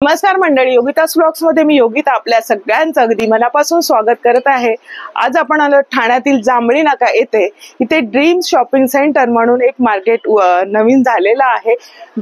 नमस्कार मंडळी, योगितास ब्लॉग्स मध्ये मी योगिता आपल्या सगळ्यांचं अगदी मनापासून स्वागत करत आहे। आज आपण आलो ठाण्यातील जांभळी नाका येथे। इथे ड्रीम शॉपिंग सेंटर म्हणून एक मार्केट नवीन झालेला आहे।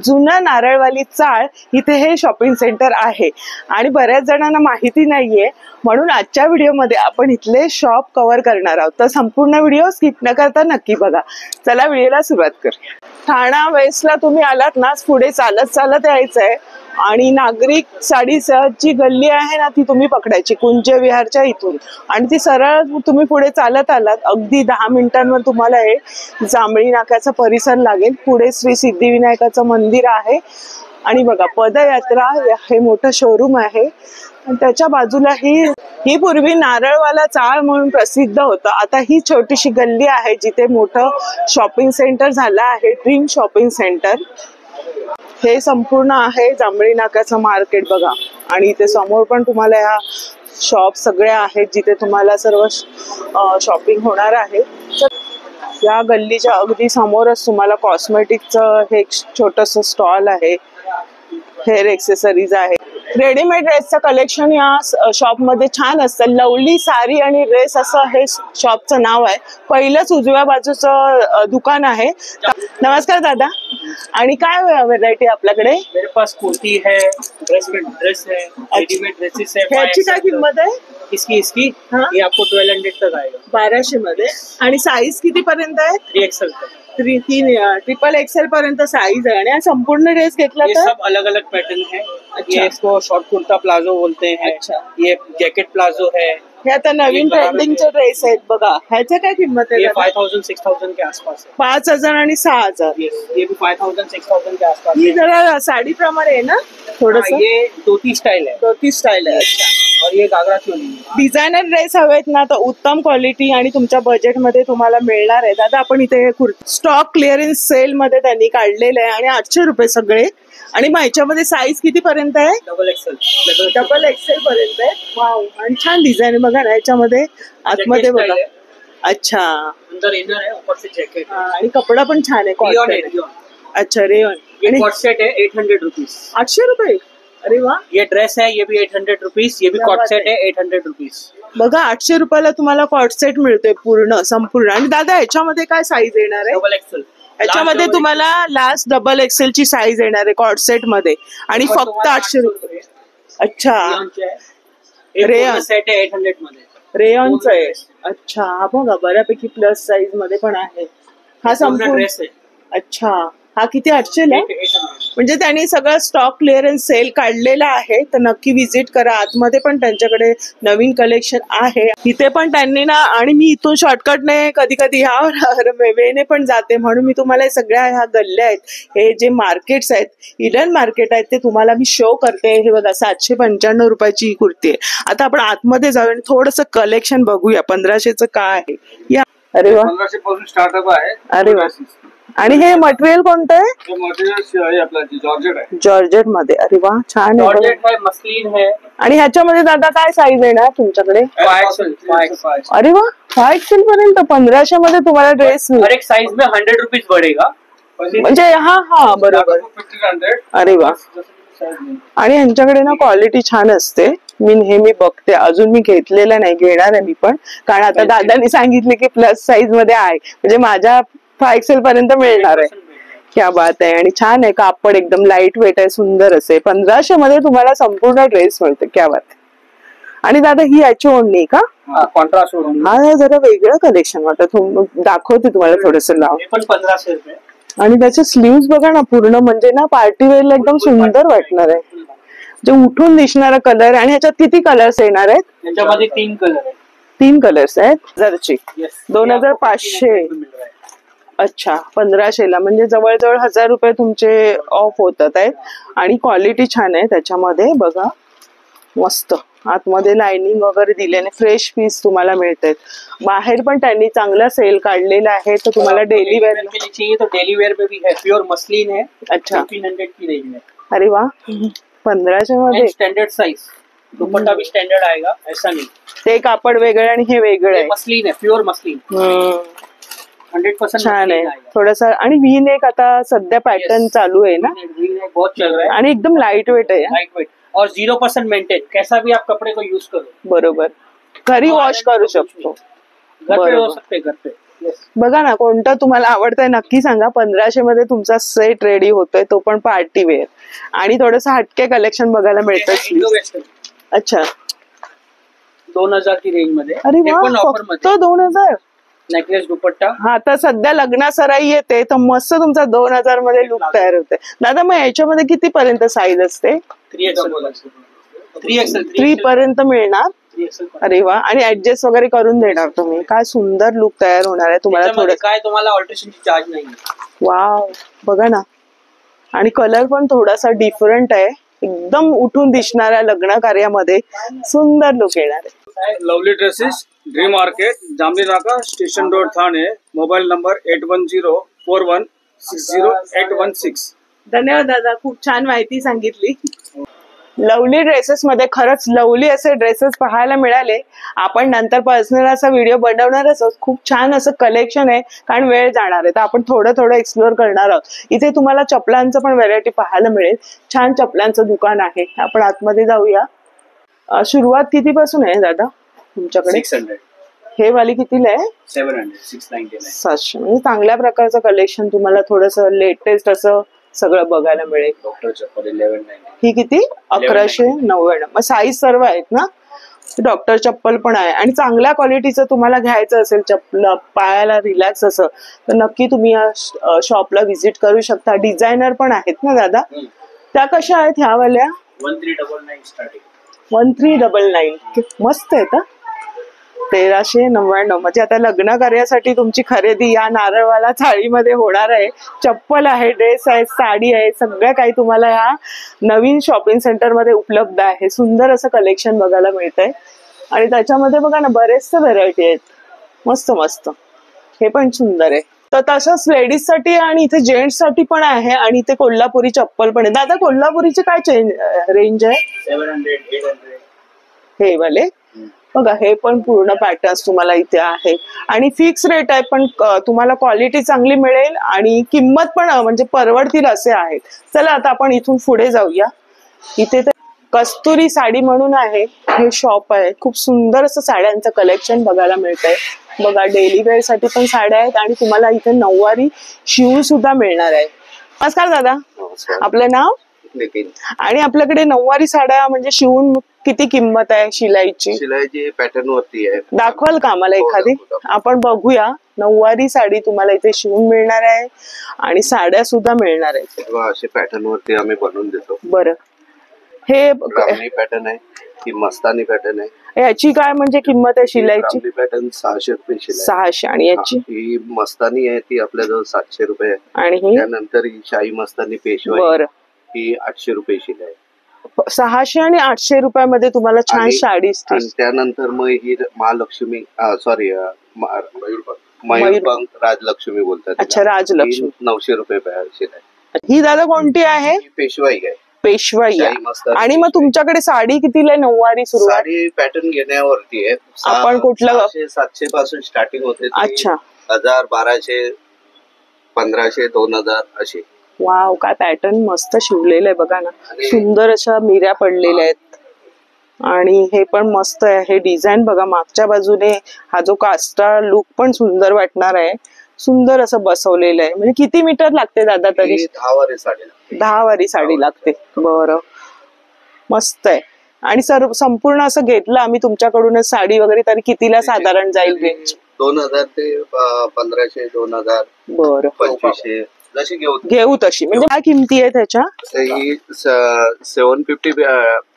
जुना नारळवाली चाळ इथे हे शॉपिंग सेंटर आहे आणि बऱ्याच जणांना माहिती नाहीये, म्हणून आजच्या व्हिडिओमध्ये आपण इथले शॉप कव्हर करणार आहोत। तर संपूर्ण व्हिडिओ स्किप न करता नक्की बघा। चला व्हिडिओला सुरुवात करूया। ठाणा वेस्टला तुम्ही आलात ना, पुढे चालत चालत यायचंय आणि नागरिक 7:30ची गल्ली आहे ना, ती तुम्ही पकडायची कुंज विहारच्या इथून आणि ती सरळ तुम्ही पुढे चालत आलात, अगदी 10 मिनिटांवर तुम्हाला हे जांभळी नाक्याचा परिसर लागेल। पुढे श्री सिद्धिविनायकाचं मंदिर आहे आणि बघा पदयात्रा हे मोठं शोरूम आहे। त्याच्या बाजूला ही पूर्वी नारळवाला चाळ म्हणून प्रसिद्ध होतं। आता ही छोटीशी गल्ली आहे जिथे मोठं शॉपिंग सेंटर झालं आहे, ड्रीम शॉपिंग सेंटर। हे संपूर्ण आहे जांभळी नाक्याचं मार्केट बघा। आणि इथे समोर पण तुम्हाला ह्या शॉप सगळ्या आहेत जिथे तुम्हाला सर्व शॉपिंग होणार आहे। या गल्लीच्या अगदी समोरच तुम्हाला कॉस्मेटिकचं हे छोटंसं स्टॉल आहे, हेअर एक्सेसरीज आहे। रेडीमेड ड्रेसचं कलेक्शन या शॉप मध्ये छान असतं। लवली साडी आणि ड्रेस असं हे शॉपचं नाव आहे। पहिलंच उजव्या बाजूचं दुकान आहे। नमस्कार दादा, आणि काय व्हरायटी आपल्याकडे? मेरे पास कुर्ती है, ड्रेस है, रेडीमेड ड्रेसेस है। ह्याची काय किंमत आहे? इसकी ये आपको 1200 तक आएगा, 1200 मध्ये। आणि साईज किती पर्यंत आहे? 3XL तक। 3XL पर्यंत साईज आहे। आणि संपूर्ण ड्रेस घेतला ये सब अलग अलग पैटर्न है। ये इसको शॉर्ट कुर्ता प्लाजो बोलते हैं। अच्छा। ये जैकेट प्लाजो है। हे आता नवीन ट्रेंडिंगचे ड्रेस आहेत बघा। ह्याची काय किंमत आहे? 5000-6000 के आसपास है। 5000 आणि 6000। ये भी 5000-6000 के आसपास। ही जरा साडी प्रमाणे आहे ना थोडस? ये धोती स्टाइल है। धोती स्टाइल आहे। अच्छा। और ये घाघरा चोली। डिझायनर ड्रेस हवेत ना, तर उत्तम क्वालिटी आणि तुमच्या बजेट मध्ये तुम्हाला मिळणार आहे। दादा आपण इथे स्टॉक क्लिअरन्स सेल मध्ये त्यांनी काढलेले आहे आणि 800 रुपये सगळे। आणि मग ह्याच्यामध्ये साईज किती पर्यंत आहे? डबल एक्सेल पर्यंत आहे। वाव, आणि छान डिझाईन बघा ना ह्याच्यामध्ये, आतमध्ये बघा। अच्छा, अंदर इनर है, ऊपर से जैकेट। आणि कपडा पण छान आहे, कॉटन। अच्छा, रेयन। ये कॉट सेट है 800 रुपीज। 800 रुपये? अरे वाह। ये ड्रेस है, ये भी 800 रुपीज। ये भी कॉट सेट है 800 रुपीज। बघा 800 रुपयाला तुम्हाला कॉट सेट मिळतोय पूर्ण संपूर्ण। आणि दादा ह्याच्यामध्ये काय साईज येणार आहे? Double XL. याच्यामध्ये तुम्हाला लास्ट डबल एक्सेल ची साईज येणार आहे कॉट सेट मध्ये, आणि फक्त 800 रुपये। अच्छा, रेयन सेट आहे 800 मध्ये। रेयनचं आहे। अच्छा, हा बघा बऱ्यापैकी प्लस साईज मध्ये पण आहे। हा संपूर्ण ड्रेस आहे। अच्छा, हा किती? 800 ला? म्हणजे त्यांनी सगळं स्टॉक क्लिअरन्स सेल काढलेला आहे, तर नक्की व्हिजिट करा। आतमध्ये पण त्यांच्याकडे नवीन कलेक्शन आहे इथे पण त्यांनी ना। आणि मी इथून शॉर्टकटने कधी कधी ह्या वेने पण जाते, म्हणून मी तुम्हाला सगळ्या ह्या गल्ल्या आहेत, हे जे मार्केट्स आहेत, इडन मार्केट आहेत, ते तुम्हाला मी शो करते। हे बघा 795 रुपयाची ही कुर्ती आहे। आता आपण आतमध्ये जाऊया आणि थोडस कलेक्शन बघूया 1500चं काय आहे। या, अरे वा, 1500 पासून स्टार्टअप आहे। अरे वा। आणि हे मटेरियल कोणतं आहे? हे मटेरियल आपलं जॉर्जेट आहे। जॉर्जेट मध्ये। अरे वा, छान आहे। जॉर्जेट है, मस्लिन है। आणि ह्याच्यामध्ये दादा काय साईज येणार तुमच्याकडे? 5XL। अरे वा, 5XL पर्यंत 1500 मध्ये तुम्हाला ड्रेस हर एक साइज में 100 रुपीज बढ़ेगा। म्हणजे हा बरोबर। 1500। अरे वा। आणि ह्यांच्याकडे ना क्वालिटी छान असते। मी नेहमी बघते, अजून मी घेतलेलं नाही, घेणार आहे मी पण, कारण आता दादांनी सांगितले की प्लस साईज मध्ये आहे, म्हणजे माझ्या 5XL पर्यंत मिळणार आहे। क्या बात आहे। आणि छान आहे, कापड एकदम लाईट वेट आहे, सुंदर असे। 1500 मध्ये तुम्हाला संपूर्ण ड्रेस मिळते। क्या बात आहे। आणि दादा ही याची ओढणी का? कॉन्ट्रास्ट ओढणी। हा जरा वेगळं कलेक्शन वाटत, दाखवते तुम्हाला थोडस लाव। पण 1500 रुपये। आणि त्याचे स्लीव्स बघा ना, पूर्ण म्हणजे ना पार्टी वेअरला एकदम सुंदर वाटणार आहे, जे उठून दिसणारा कलर। आणि ह्याच्यात किती कलर्स येणार आहेत? त्याच्यामध्ये 3 कलर आहेत। 3 कलर्स आहेत। 2500। अच्छा, 1500 ला, म्हणजे जवळजवळ 1000 रुपये तुमचे ऑफ होतात आहेत। आणि क्वालिटी छान आहे त्याच्यामध्ये बघा, मस्त। आतमध्ये लाइनिंग वगैरे दिल्याने फ्रेश पीस तुम्हाला मिळतात। बाहेर पण त्यांनी चांगला सेल काढलेला आहे, तर तुम्हाला डेली वेअर के लिए चाहिए तो डेली वेयर में भी है। प्योर मस्लिन है। अच्छा, 1500 की रेंज में। अरे वाह, 1500 मध्ये। स्टैंडर्ड साइज, दुपट्टा भी स्टैंडर्ड आएगा, ऐसा नहीं। ते कापड वेगळे आणि हे वेगळे आहे। मस्लिन है, प्योर मस्लिन। 100% छान आहे थोडासा। आणि व्ही नेक आता सध्या पॅटर्न चालू आहे ना, बहुत चल रहा है। आणि एकदम लाईट वेट आहे। लाइट वेट और 0% मेंटेन, कैसा भी आप कपड़े को यूज करो, बरोबर, घरी वॉश करू शकतो. घर पे हो सकते, घर पे. बघा ना, कोणतं तुम्हाला आवडतंय नक्की सांगा. 1500 मध्ये तुमचा सेट रेडी होतोय, तो पण पार्टी वेअर, आणि थोडस हटके कलेक्शन बघायला मिळतं. अच्छा, 2000 की रेंज मध्ये. अरे वा, फक्त 2000. नेकलेस दुपट्टा. हा, तर सध्या लग्नासराई येते तर मस्त तुमचा 2000 मध्ये लुक तयार होते. दादा, मग याच्यामध्ये किती पर्यंत साईज असते? 3 पर्यंत मिळणार. अरे वा, आणि ऍडजस्ट वगैरे करून देणार तुम्ही. काय सुंदर लुक तयार होणार आहे तुम्हाला. थोडं काय तुम्हाला ऑल्टरेशनची चार्ज नाही. वाव, बघा ना, आणि कलर पण थोडासा डिफरंट आहे, एकदम उठून दिसणाऱ्या लग्न कार्यामध्ये सुंदर लुक येणार आहे. लवली ड्रेसेस, ड्रीम मार्केट, जामनी नाका, station road, Thane. Mobile number 8104160816. धन्यवाद दादा, खूप छान माहिती सांगितली. लवली ड्रेसेस मध्ये खरंच लवली असे ड्रेसेस पाहायला मिळाले. आपण नंतर पर्सनल असा व्हिडिओ बनवणारच आहोत. खूप छान असं कलेक्शन आहे, कारण वेळ जाणार आहे तर आपण थोडं थोडं एक्सप्लोअर करणार आहोत. इथे तुम्हाला चपलांचं पण व्हरायटी पाहायला मिळेल. छान चपलांचं दुकान आहे. आपण आतमध्ये जाऊया. सुरुवात कितीपासून आहे दादा तुमच्याकडे? 600. हे वाली कितीला आहे? 700, 699. 700. म्हणजे चांगल्या प्रकारचं कलेक्शन तुम्हाला थोडंसं लेटेस्ट असं सगळं बघायला मिळेल. डॉक्टर चप्पल 1190. ही किती? 1199. मग साईज सर्व आहेत ना? डॉक्टर चप्पल पण आहे, आणि चांगल्या क्वालिटीचं तुम्हाला घ्यायचं असेल चप्पल, पायाला रिलॅक्स असं, तर नक्की तुम्ही या शॉपला व्हिजिट करू शकता. डिझायनर पण आहेत ना दादा? त्या कशा आहेत ह्या वाल्या? 1399 स्टार्टिंग. 1399. मस्त आहे का? 1399. म्हणजे आता लग्न कार्यासाठी तुमची खरेदी या नारळवाला थाळीमध्ये होणार आहे. चप्पल आहे, ड्रेस आहे, साडी आहे, सगळं काही तुम्हाला या नवीन शॉपिंग सेंटर मध्ये उपलब्ध आहे. सुंदर असं कलेक्शन बघायला मिळतंय, आणि त्याच्यामध्ये बघा ना बरेचसे व्हेरायटी आहेत. मस्त मस्त, हे पण सुंदर आहे. तर तसंच लेडीज साठी आणि इथे जेंट्स साठी पण आहे, आणि इथे कोल्हापुरी चप्पल पण आहे. दादा, कोल्हापुरीचे काय रेंज आहे? 700, 800. हे वाले बघा, हे पण पूर्ण पॅटर्न्स तुम्हाला इथे आहे, आणि फिक्स रेट आहे, पण तुम्हाला क्वालिटी चांगली मिळेल आणि किंमत पण म्हणजे परवडतील असे आहेत. चला आता आपण इथून पुढे जाऊया. इथे तर कस्तुरी साडी म्हणून आहे, हे शॉप आहे. खूप सुंदर असं साड्यांचं कलेक्शन बघायला मिळतंय. बघा, डेली वेअर साठी पण साड्या आहेत, आणि तुम्हाला इथे नऊवारी शिवून सुद्धा मिळणार आहे. नमस्कार दादा. आपलं नाव? नितीन. आणि आपल्याकडे नऊवारी साड्या म्हणजे शिवून किती किंमत आहे शिलाईची? शिलाईची पॅटर्न वरती आहे. दाखवाल का आम्हाला एखादी? आपण बघूया. नऊवारी साडी तुम्हाला इथे शिवून मिळणार आहे, आणि साड्या सुद्धा मिळणार आहेत. असे पॅटर्न वरती आम्ही बनवून देतो. बरं, हे ब्राह्मणी पॅटर्न आहे, ही मस्तानी पॅटर्न आहे. याची काय म्हणजे किंमत आहे शिलाईची? ब्राह्मणी पॅटर्न 600 रुपये शिलाई. 600. आणि याची? ही मस्तानी आहे, ती आपल्याजवळ 700 रुपये आहे. आणि ही? त्यानंतर ही शाही मस्तानी पेशवाई, बरं, ही 800 रुपये शिलाई. 600 आणि 800 रुपयामध्ये तुम्हाला छान साडी. त्यानंतर मग ही महालक्ष्मी, सॉरी, मयूरपंख राजलक्ष्मी बोलतात. अच्छा, राजलक्ष्मी. 900 रुपये शिलाई. ही दादा कोणती आहे? ही पेशवाई आहे. पेशवाई. आणि मग तुमच्याकडे साडी कितीला आहे नऊवारी सुरुवात? साडी पॅटर्न घेण्यावरती आहे. आपण कुठलं? 700 पासून स्टार्टिंग होते. अच्छा. 1000, 1200, 1500, 2000 असे. वाव, काय पॅटर्न मस्त शिवलेलं आहे बघा ना. सुंदर अशा मिऱ्या पडलेल्या आहेत, आणि हे पण मस्त आहे. हे डिझाईन बघा, मागच्या बाजूने हा जो कास्टा लुक पण सुंदर वाटणार आहे. सुंदर असं बसवलेलं आहे. म्हणजे किती मीटर लागते दादा तरी? 10 वारी साडी लागते. 10 वारी साडी लागते. बरं, मस्त आहे. आणि संपूर्ण असं घेतलं आम्ही तुमच्याकडूनच साडी वगैरे, तरी कितीला साधारण जाईल रेंज? 2000 ते 1500, 2000. बरं, 2500 जशी घेऊ तशी. म्हणजे काय किमती आहे त्याच्या? ही 750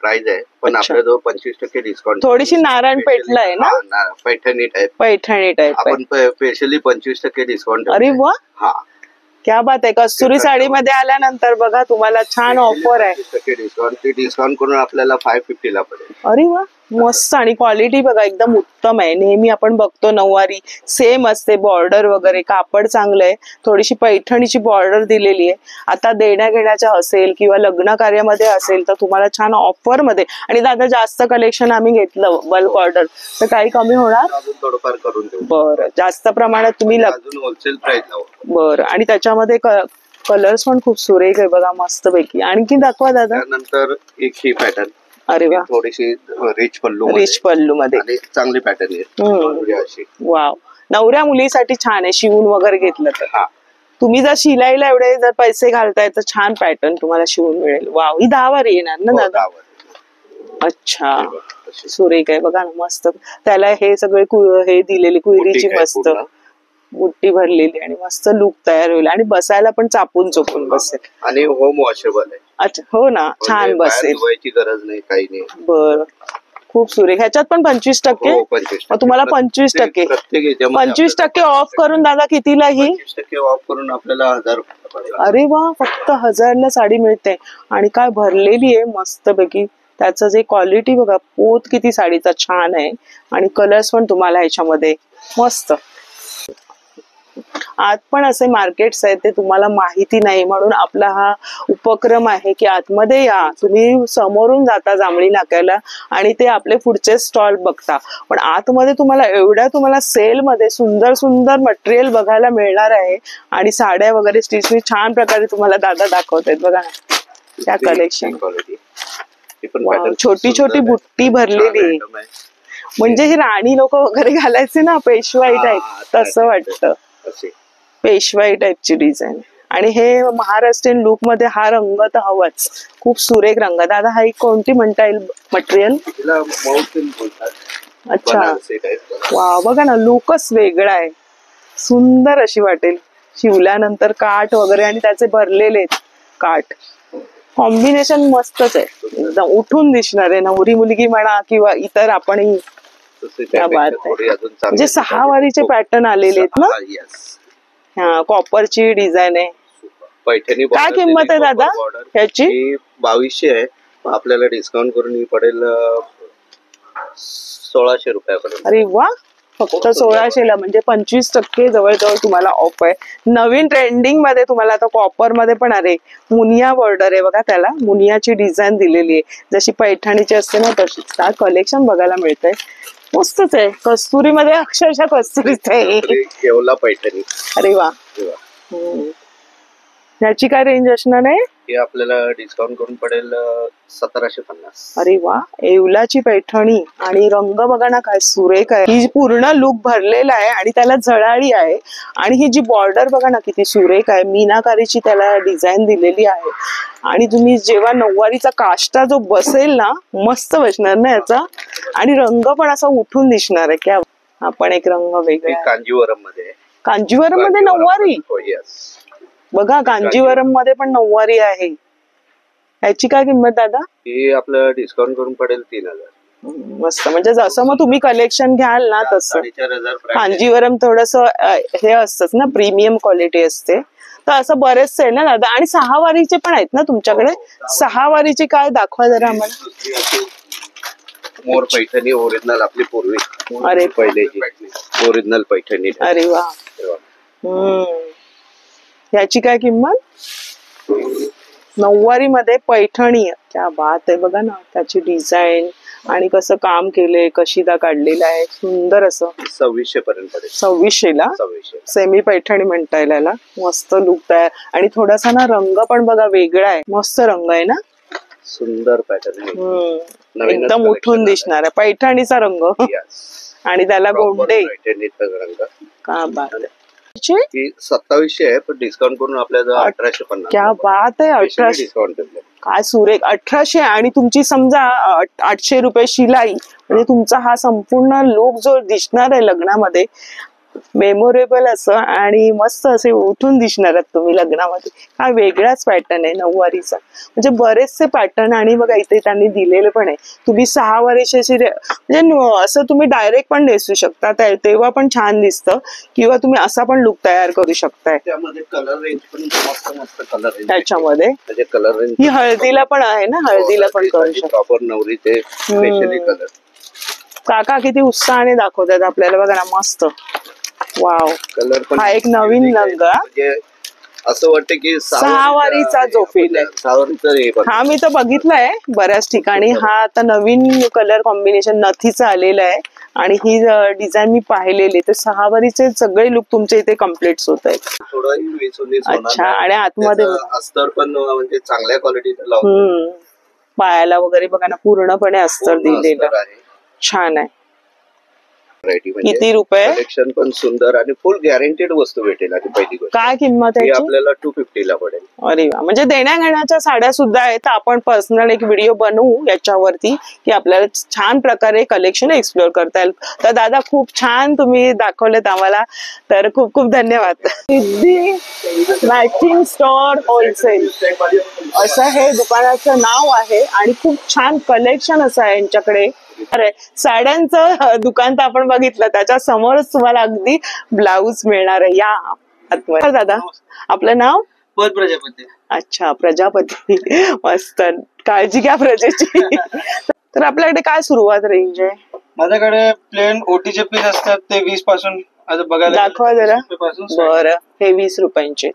प्राइस आहे, पण आपल्याजवळ 25% डिस्काउंट. थोडीशी नारायणपेठला आहे ना? पैठणी टाइप. पैठणी टाइप आपण स्पेशली 25% डिस्काउंट. अरे वा, हा, क्या बात आहे. कस्तुरी साडीमध्ये आल्यानंतर बघा तुम्हाला छान ऑफर आहे. 25% डिस्काउंट. ते डिस्काउंट करून आपल्याला 550 ला पडेल. अरे वा, मस्त. आणि क्वालिटी बघा एकदम उत्तम आहे. नेहमी आपण बघतो नऊवारी सेम असते, बॉर्डर वगैरे कापड चांगलं आहे. थोडीशी पैठणीची बॉर्डर दिलेली आहे. आता देण्या घेण्याच्या असेल किंवा लग्न कार्यामध्ये असेल तर तुम्हाला छान ऑफर मध्ये. आणि दादा, जास्त कलेक्शन आम्ही घेतलं बल्क ऑर्डर तर काही कमी होणार? अजून थोडंफार करून देऊ. बरं, जास्त प्रमाणात तुम्ही अजून होलसेल प्राइस लावू. बरं. आणि त्याच्यामध्ये कलर्स पण खूप सुरेख आहे बघा, मस्त पैकी. आणखी दाखवा दादा. त्यानंतर एक ही पॅटर्न, अरे वा, थोडीशी रिच पल्लू रिच पल्लू मध्ये आणि चांगली पॅटर्न आहे म्हणजे अशी. वाव, नवऱ्या मुलीसाठी छान आहे शिवून वगैरे घेतलं तर. हा, तुम्ही जर शिलाईला एवढे जर पैसे घालताय तर छान पॅटर्न तुम्हाला शिवून मिळेल. वाव, ही 10 वारी येणार ना हो, दादा? 10 वारी. अच्छा, अशी सुरेख आहे बघा ना, मस्त. त्याला हे सगळे हे दिलेली कुयरीची बुट्टी आहे मस्त पूर्ण. बुट्टी भरलेली आणि मस्त लुक तयार होईल आणि बसायला पण चापून चोपून बसेल. आणि होम वॉशेबल आहे. अच्छा, हो ना, छान म्हणजे बाहेर बसेल. धुवायची गरज नाही, काही नाही. बर, खूप सुरेख. ह्याच्यात पण 25%? हो, 25%. मग तुम्हाला 25%, प्रत्येक याच्यामध्ये 25% ऑफ करून दादा कितीला ही? 25% ऑफ करून आपल्याला 1000 रुपये पडेल. अरे वा, फक्त 1000ला साडी मिळते आणि काय भरलेली आहे मस्त पैकी. त्याचं जे क्वालिटी बघा, पोत किती साडीचा छान आहे आणि कलर्स पण तुम्हाला ह्याच्यामध्ये मस्त. आत पण असे मार्केट्स आहेत, ते तुम्हाला माहिती नाही म्हणून आपला हा उपक्रम आहे की आतमध्ये या. तुम्ही समोरून जाता जांभळी नाक्याला आणि ते आपले पुढचे स्टॉल बघता, पण आतमध्ये तुम्हाला एवढ्या तुम्हाला सेल मध्ये सुंदर सुंदर मटेरियल बघायला मिळणार आहे आणि साड्या वगैरे स्टिचनी छान प्रकारे तुम्हाला दादा दाखवतायत बघा ना त्या कलेक्शन. छोटी छोटी बुट्टी भरलेली आहे, म्हणजे ही राणी लोक वगैरे घालायचे ना, पेशवाई टाईप, तसं वाटतं. पेशवाई टाईपची डिझाईन. आणि हे महाराष्ट्रीयन लुक मध्ये हा रंग तर हवाच, खूप सुरेख रंग. दादा हा कोणती म्हणता येईल मटेरियल? अच्छा, वा, बघा ना, लुकच वेगळा आहे, सुंदर अशी वाटेल शिवल्यानंतर. काठ वगैरे आणि त्याचे भरलेले काठ, कॉम्बिनेशन मस्तच आहे, एकदम उठून दिसणार आहे. नवरी मुलगी म्हणा किंवा इतर आपणही. क्या बात आहे. म्हणजे 6 वारीचे पॅटर्न आलेले आहेत ना? हा, कॉपरची डिझाईन आहे. पैठणी. काय किंमत आहे दादा ह्याची? 2200 आहे, आपल्याला डिस्काउंट करून ही पडेल 1600 रुपयापर्यंत. अरे वा, फक्त 1600ला, म्हणजे 25% जवळजवळ तुम्हाला ऑफ आहे. नवीन ट्रेंडिंग मध्ये तुम्हाला आता कॉपर मध्ये पण, अरे मुनिया बॉर्डर आहे बघा, त्याला मुनियाची डिझाईन दिलेली आहे, जशी पैठणीची असते ना तशी. काय कलेक्शन बघायला मिळतंय, मस्तच आहे. कस्तुरी मध्ये अक्षरशः कस्तुरीच आहे. येवला पैठणी. अरे वा, ह्याची काय रेंज असणार आहे? हे आपल्याला डिस्काउंट करून पडेल 1750. अरे वा, येवलाची पैठणी आणि रंग बघा ना काय सुरेख आहे. ही पूर्ण लुक भरलेला आहे आणि त्याला झळाळी आहे आणि ही जी बॉर्डर बघा ना किती सुरेख आहे, मीनाकारीची त्याला डिझाईन दिलेली आहे. आणि तुम्ही जेव्हा नऊवारीचा काष्टा जो बसेल ना, मस्त बसणार ना याचा, आणि रंग पण असा उठून दिसणार आहे. क्या, हा पण एक रंग वेगळा. कांजीवरम मध्ये. कांजीवरम मध्ये नऊवारी बघा, कांजीवरम मध्ये पण नऊवारी आहे. याची काय किंमत दादा? हे आपलं डिस्काउंट करून पडेल 3000. मस्त, म्हणजे जसं मग तुम्ही कलेक्शन घ्याल ना तसं. 4500. कांजीवरम थोडस हे असतच ना, प्रीमियम क्वालिटी असते, तर असं बरेचसे आहे ना दादा. आणि 6 वारीचे पण आहेत ना तुमच्याकडे? 6 वारीचे काय दाखवा जरा आम्हाला. मोर पैठणी ओरिजिनल, आपली पूर्वी. अरे पहिलेची ओरिजिनल पैठणी. अरे वा. ह्याची काय किंमत? नऊवारी मध्ये पैठणी. क्या बात आहे, बघा ना त्याची डिझाईन आणि कसं काम केलंय, कशीदा काढलेला आहे, सुंदर असं. 2600 पर्यंत. 2600ला सेमी पैठणी म्हणता येईल याला. मस्त लुक आहे आणि थोडासा ना रंग पण बघा वेगळा आहे, मस्त रंग आहे ना, सुंदर पॅटर्न, एकदम उठून दिसणार आहे पैठणीचा रंग. आणि त्याला गोंडे. का बात आहे. 2700 आहे, पण डिस्काउंट करून आपल्याला 1850. क्या बात आहे, 1800 डिस्काउंट. काय सुरेख. 1800 आणि तुमची समजा 800 रुपये शिलाई, म्हणजे तुमचा हा संपूर्ण लुक जो दिसणार आहे लग्नामध्ये, मेमोरेबल असं आणि मस्त असे उठून दिसणार आहेत तुम्ही लग्नामध्ये. हा वेगळाच पॅटर्न आहे नऊवारीचा, म्हणजे बरेचसे पॅटर्न. आणि बघा इथे त्यांनी दिलेले पण आहे. तुम्ही 6 वारीचे म्हणजे असं तुम्ही डायरेक्ट पण नेसू शकता, तेव्हा पण छान दिसतं, किंवा तुम्ही असा पण लुक तयार करू शकताय. त्यामध्ये कलर रेंज पण मस्त मस्त कलर रेंज त्याच्यामध्ये. कलर रेंज ही हळदीला पण आहे ना, हळदीला पण करू शकता. प्रॉपर नवरीचे स्पेशली कलर. काका किती उत्साहाने दाखवतात आपल्याला बघा ना, मस्त. वाव, कलर पण हा एक नवीन रंग, म्हणजे असं वाटतं की 6 वारीचा जो फील आहे. 6 वारीचा हा मी तर बघितलाय बऱ्याच ठिकाणी. हा आता नवीन कलर कॉम्बिनेशन नथीचा आलेला आहे आणि ही डिझाईन मी पाहिलेली, तर सहावारीचे सगळे लुक तुमचे इथे कम्प्लीट होत आहेत. थोडं 20-19 होणार अच्छा, नाही. आणि आतमध्ये त्याचं अस्तर पण म्हणजे चांगल्या क्वालिटीचं लावतो. पायाला वगैरे बघा ना पूर्णपणे अस्तर पूर्ण दिलेलं अस्तर आहे. छान आहे. व्हरायटी किती रुपये? कलेक्शन पण सुंदर आणि फुल गॅरंटेड वस्तू भेटेल. आणि पहिली गोष्ट काय किंमत आहे ही याची? आपल्याला 250 ला पडेल. अरे वा, म्हणजे देण्या घेण्याच्या साड्या सुद्धा आहेत. आपण पर्सनल एक व्हिडिओ बनवू याच्यावरती की आपल्याला छान प्रकारे कलेक्शन एक्सप्लोर करता येईल. तर दादा खूप छान तुम्ही दाखवलेत आम्हाला, तर खूप खूप धन्यवाद. सिद्धी मॅचिंग स्टोअर होलसेल असं हे दुकानाचं नाव आहे आणि खूप छान कलेक्शन असं आहे यांच्याकडे. अरे साड्यांचं दुकान तर आपण बघितलं, त्याच्या समोरच तुम्हाला अगदी ब्लाऊज मिळणार आहे. या आतमध्ये. दादा आपलं नाव? पद प्रजापती. अच्छा, प्रजापती. मस्त, काळजी घ्या प्रजेची. तर आपल्याकडे काय सुरुवात रेंज आहे? माझ्याकडे प्लेन ओटीचे पीस असतात ते 20 पासून आता बघायला दाखवा जरा. बरं, हे 20 रुपयांचे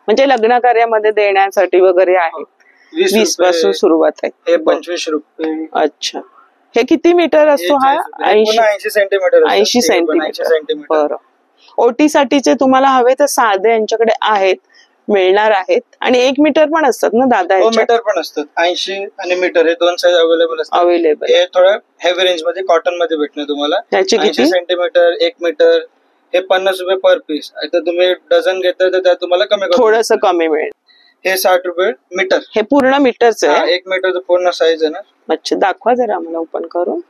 म्हणजे लग्न कार्यामध्ये देण्यासाठी वगैरे आहे. 20 पासून सुरुवात आहे. हे 25 रुपये. अच्छा, हे किती मीटर असतो हा? 80 सेंटीमीटर. 80 सेंटीमीटर. बरं. ओटी साठीचे तुम्हाला हवे तर साधे यांच्याकडे आहेत, मिळणार आहेत. आणि 1 मीटर पण असतात ना दादा? मीटर पण असतात. 80 आणि मीटर हे दोन साईज अवेलेबल असतात. अवेलेबल. हे थोडं हेवी रेंज मध्ये कॉटन मध्ये भेटणार तुम्हाला. त्याचे किती? 80 सेंटीमीटर 1 मीटर हे 50 रुपये पर पीस. आता तुम्ही डझन घेता तर त्यात तुम्हाला कमी थोडस कमी मिळेल. हे 60 रुपये मीटर. हे पूर्ण मीटरचं आहे? 1 मीटरचं पूर्ण साईज आहे ना. अच्छा, दाखवा जरा आम्हाला ओपन करून.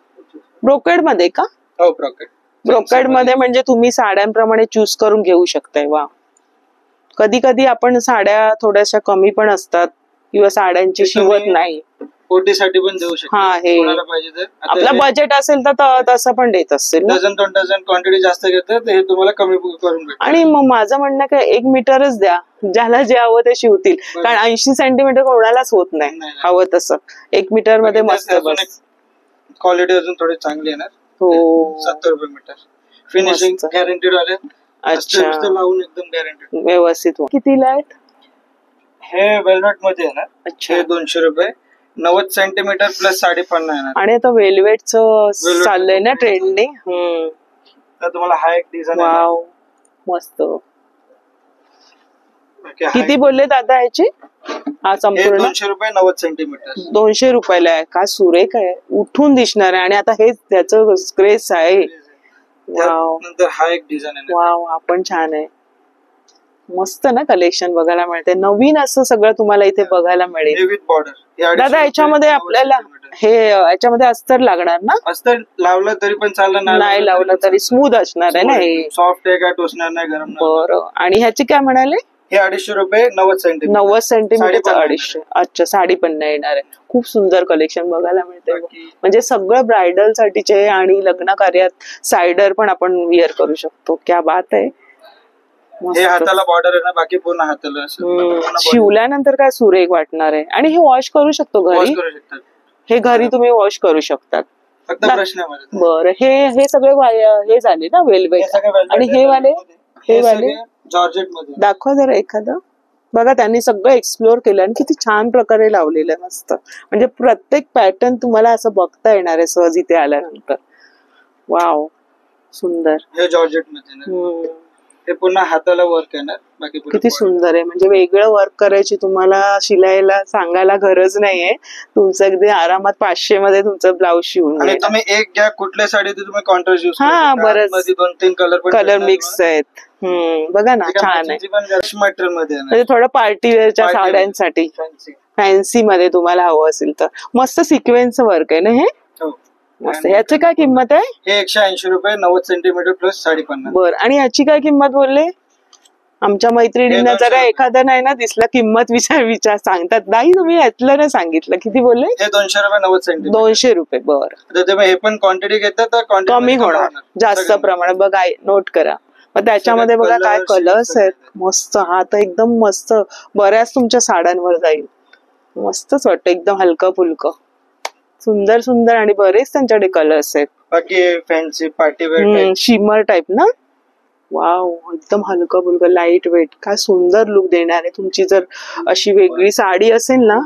ब्रोकेड मध्ये का? हो, ब्रोकेड. ब्रोकेड मध्ये म्हणजे तुम्ही साड्यांप्रमाणे चूज करून घेऊ शकताय. वा. कधी कधी आपण साड्या थोड्याशा कमी पण असतात किंवा साड्यांची शिवत नाही, ओटीसाठी पण देऊ शकतो. हा, हे कोणाला पाहिजे तर. आपलं बजेट असेल तर तसं पण देत असेल ना. डझन 2 डझन क्वांटिटी जास्त घेतात तर हे तुम्हाला कमी करून भेटेल. आणि मग माझं म्हणणं काय, 1 मीटरच द्या, ज्याला जे हवं ते शिवतील. कारण 80 सेंटीमीटर कोणालाच होत नाही. हवं तसं 1 मीटर मध्ये मस्त. बस क्वालिटी अजून थोडी चांगली येणार. हो. 70 रुपये मीटर. फिनिशिंग गॅरंटेड आले. अच्छा, लावून एकदम गॅरंटेड व्यवस्थित. कितीला आहेत हे? वेल्वेट मध्ये आहे ना. अच्छा, हे 200 रुपये. 90 सेंटीमीटर प्लस 5.5 येणार. आणि आता वेल्वेटचं चाललंय ना ट्रेंडने. तर तुम्हाला हा एक डिझाईन. वाव, मस्त. किती बोलले दादा याची? हा संपूर्ण 200 रुपये 90 सेंटीमीटर. 200 रुपयाला आहे. काय सुरेख आहे, उठून दिसणार आहे. आणि आता हेच त्याचं ग्रेस आहे. वाव, नंतर हा एक डिझाईन आहे. वाव, आपण छान आहे. मस्त ना कलेक्शन बघायला मिळते. नवीन असं सगळं तुम्हाला इथे बघायला मिळेल. With border. दादा याच्यामध्ये आपल्याला हे याच्यामध्ये अस्तर लागणार ना? अस्तर लावलं तरी पण चालणार, नाही लावलं तरी स्मूथ असणार आहे ना हे? सॉफ्ट आहे, काय टोचणार नाही, गरम नाही. बरं. आणि ह्याची काय म्हणाले? हे 250 रुपये 90 सेंटीमीटर. 90 सेंटीमीटर 250. अच्छा, साडी पण नाही येणार आहे. खूप सुंदर कलेक्शन बघायला मिळते. म्हणजे सगळं ब्रायडल साठीचे आणि लग्न कार्यात सायडर पण आपण विअर करू शकतो. क्या बात आहे. हे हाताला बॉर्डर आहे ना, बाकी पूर्ण हाताला. शिवल्यानंतर काय सुरेख वाटणार आहे. आणि हे वॉश करू शकतो घरी? हे घरी तुम्ही वॉश करू शकतात. फक्त ब्रश नाही मारत. बरं. हे सगळे हे झाले ना वेल्वेट. आणि हे वाले जॉर्जेट मध्ये. दाखवा जरा एखादं. बघा, त्यांनी सगळं एक्सप्लोर केलं आणि किती छान प्रकारे लावलेलं आहे. मस्त. म्हणजे प्रत्येक पॅटर्न तुम्हाला असं बघता येणार आहे सहज इथे आल्यानंतर. वाव, सुंदर. हे जॉर्जेट मध्ये हे पुन्हा हाताला वर्क येणार. बाकी किती सुंदर आहे. म्हणजे वेगळं वर्क करायची तुम्हाला शिलाईला सांगायला गरज नाहीये. तुमचं अगदी आरामात 500 मध्ये तुमचं ब्लाऊज शिवून. आणि तुम्ही एक घ्या कुठल्या साडी तुम्ही कॉन्ट्रास्ट यूज हा, बरंच 2-3 कलर मिक्स आहेत. बघा ना, छान आहे. मटेरियल मध्ये म्हणजे थोडं पार्टी वेअरच्या साड्यांसाठी फॅन्सी मध्ये तुम्हाला हवं असेल तर. मस्त सिक्वेन्स वर्क आहे ना हे? मस्त. याची काय किंमत आहे? हे 180 रुपये 90 सेंटीमीटर प्लस 50. बरं. आणि याची काय किंमत बोलले? आमच्या मैत्रिणींना जरा एखादा नाही ना दिसला किंमत विचार सांगतात. नाही, तुम्ही यातलं नाही सांगितलं. किती बोलले? हे 200 रुपये 90 सेंटीमीटर. 200 रुपये. बरं. तर तुम्ही हे पण क्वांटिटी घेता तर कमी होणार, जास्त प्रमाणात. बघा, नोट करा. मग त्याच्यामध्ये बघा काय कलर्स आहेत. मस्त. हा तर एकदम मस्त. बऱ्याच तुमच्या साड्यांवर जाईल. मस्तच वाटतं. एकदम हलकं फुलकं, सुंदर सुंदर. आणि बरेच त्यांच्याकडे कलर्स आहेत. बाकी fancy party wear shimmer type ना. वाव, एकदम हलकं फुलकं, लाईट वेट. काय सुंदर लुक देणार आहे. तुमची जर अशी वेगळी साडी असेल ना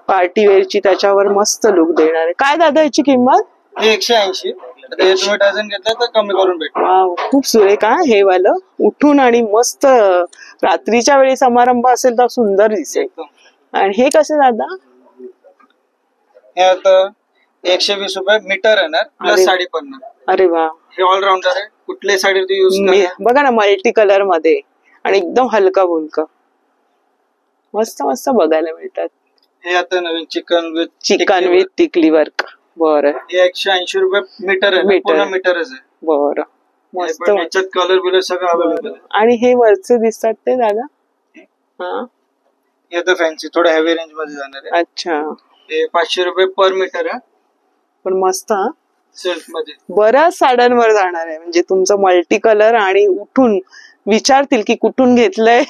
पार्टी वेअरची त्याच्यावर मस्त लुक देणार आहे. काय दादा याची किंमत? हे 180. आता हे तुम्ही डझन घेतलं तर कमी करून भेटेल. वाव, खूप सुरेख आहे हे वालं. उठून आणि मस्त रात्रीच्या वेळी समारंभ असेल तर सुंदर दिसेल. आणि हे कसे दादा? हे आता 120 रुपये मीटर येणार प्लस अरे. 50. अरे वा, हे ऑलराऊंडर आहे, कुठल्याही साडी युज बघा ना मल्टी कलर मध्ये आणि एकदम हलका फुलका मस्त मस्त बघायला मिळतात. हे आता नवीन चिकन विथ टिकली वर्क. बरं हे 180 रुपये मीटर आहे, मीटर. पूर्ण मीटरच आहे. बरं, मस्त. याच्यात कलर बिलर सगळं अवेलेबल आहे. आणि हे वरचे दिसतात ते दादा? हा, हे आता फॅन्सी थोडं हेवी रेंज मध्ये जाणार आहे. अच्छा. हे 500 रुपये पर मीटर आहे, पण मस्त हा, सिल्क मध्ये. बऱ्याच साड्यांवर जाणार आहे. म्हणजे तुमचं मल्टी कलर आणि उठून विचारतील की कुठून घेतलंय.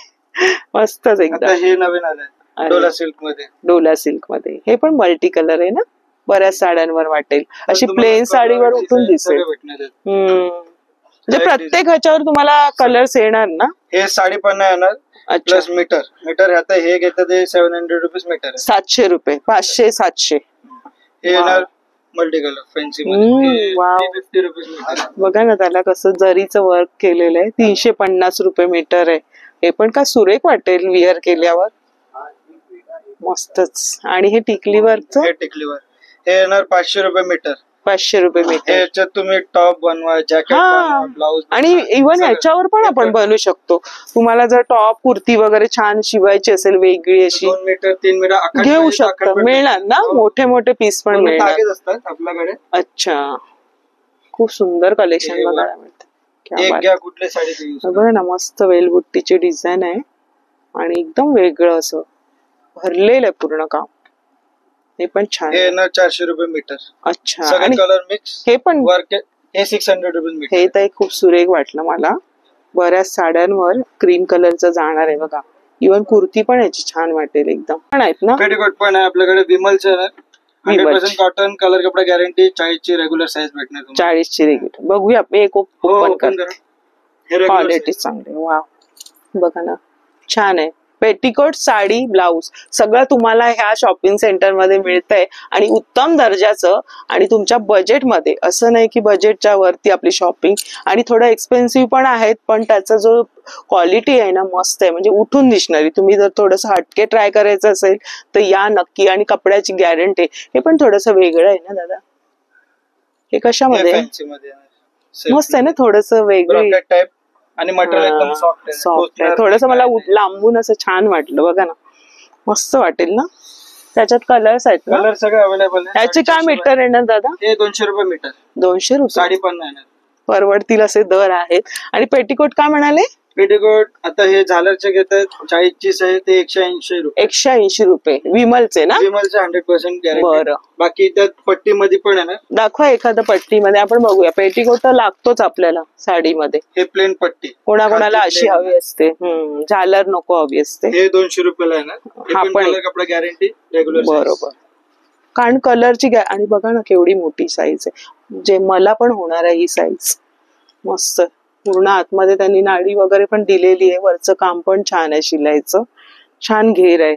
मस्तच आता एकदम. हे नवीन आलंय अरे. डोला सिल्क मध्ये. डोला सिल्क मध्ये हे पण मल्टी कलर आहे ना, बऱ्याच साड्यांवर वाटेल. अशी तुम्हाला प्लेन color साडीवर design उठून दिसेल. सगळे भेटणार आहेत. म्हणजे Direct प्रत्येक ह्याच्यावर तुम्हाला कलर्स येणार ना? हे 550 येणार अच्छा, प्लस मीटर. आता हे घेतात ते 700 रुपीज मीटर आहे. 700 रुपये, 500 700. हे येणार मल्टी कलर फॅन्सी मध्ये. वाव. 50 रुपीज मीटर आहे. बघा ना त्याला कसं जरीचं वर्क केलेलं आहे. 350 रुपये मीटर आहे. हे पण काय सुरेख वाटेल विअर केल्यावर. मस्तच. आणि हे टिकली वर्कचं हे टिकलीवर हे येणार 500 रुपये मीटर. 500 रुपये मीटर. याच्यात तुम्ही टॉप बनवा, जॅकेट हा. बनवा, ब्लाउज आणि इव्हन ह्याच्यावर पण आपण बनवू शकतो. तुम्हाला जर टॉप कुर्ती वगैरे छान शिवायची असेल वेगळी अशी 2 मीटर 3 मीटर घेऊ शकतो. मिळणार ना, मोठे मोठे पीस पण मिळणार. टाकेच असतात आपल्याकडे. अच्छा, खूप सुंदर कलेक्शन हे बघायला मिळतं. क्या एक बात. घ्या कुठले साडीचे यूज. बघा ना मस्त वेलबुट्टीची डिझाईन आहे आणि एकदम वेगळं असं भरलेलं आहे पूर्ण काम. हे पण छान हे आहे. येणार 400 रुपये मीटर. अच्छा. सगळे आणि कलर मिक्स. हे पण वर्क हे 600 रुपये मीटर. हे तर खूप सुरेख वाटलं मला. बऱ्याच साड्यांवर क्रीम कलरचं जाणार आहे बघा. इव्हन कुर्ती पण याची छान वाटेल एकदम. पण आहेत ना पेटीकोट पण आहे आपल्याकडे. विमलचे आहे. 100% कॉटन, कलर कपडा गॅरंटी. 40 ची रेग्युलर साईज भेटणार तुम्हाला. 40 ची रेग्युलर. बघूया मी एक हो, ओपन open कर. करा. हे regular क्वालिटी size. चांगली. वा, बघा ना छान आहे. पेटिकोट, साडी, ब्लाउज सगळं तुम्हाला ह्या शॉपिंग सेंटर मध्ये मिळतंय आणि उत्तम दर्जाचं आणि तुमच्या बजेटमध्ये. असं नाही की बजेटच्या वरती आपली शॉपिंग. आणि थोडं एक्सपेन्सिव्ह पण आहेत, पण त्याचा जो क्वालिटी आहे ना मस्त आहे. म्हणजे उठून दिसणारी. तुम्ही जर थोडंसं हटके ट्राय करायचं असेल तर या नक्की. आणि कपड्याची गॅरंटी. हे पण थोडंसं वेगळं आहे ना दादा? हे कशामध्ये? फॅन्सी मध्ये आहे. मस्त आहे ना, थोडंसं वेगळी ब्रॉकेट टाइप आणि मटेरियल एकदम सॉफ्ट आहे. सॉफ्ट आहे. थोडंसं मला लांबून असं छान वाटलं. बघा ना मस्त वाटेल ना. त्याच्यात कलर्स आहेत ना? कलर सगळे अवेलेबल आहे. याचे काय मीटर येणार दादा? हे 200 रुपये मीटर. 200 रुपये. साडी पण नाही येणार. परवडतील असे दर आहेत. आणि पेटिकोट काय म्हणाले? पेटीकोट आता हे झालरचे घेतात 40 ची साईज ते 180 रुपये. 180 रुपये. विमलचे ना? विमलचे 100% गॅरंटी. बरं. बाकी त्यात पट्टी मध्ये पण आहे ना. दाखवा एखादं पट्टीमध्ये. आपण बघूया. पेटिकोट तर लागतोच आपल्याला साडीमध्ये. हे प्लेन पट्टी. कोणाकोणाला खाकी अशी plain हवी असते. झालर नको हवी असते. हे 200 रुपयाला आहे ना. हे हा पण पण कलर कपडा गॅरंटी रेग्युलर. बरोबर. कारण कलरची आणि बघा ना केवढी मोठी साईज आहे. जे मला पण होणार आहे ही साईज. मस्त. पूर्ण आतमध्ये त्यांनी नाडी वगैरे पण दिलेली आहे. वरचं काम पण छान आहे शिलाईचं. छान घेर आहे.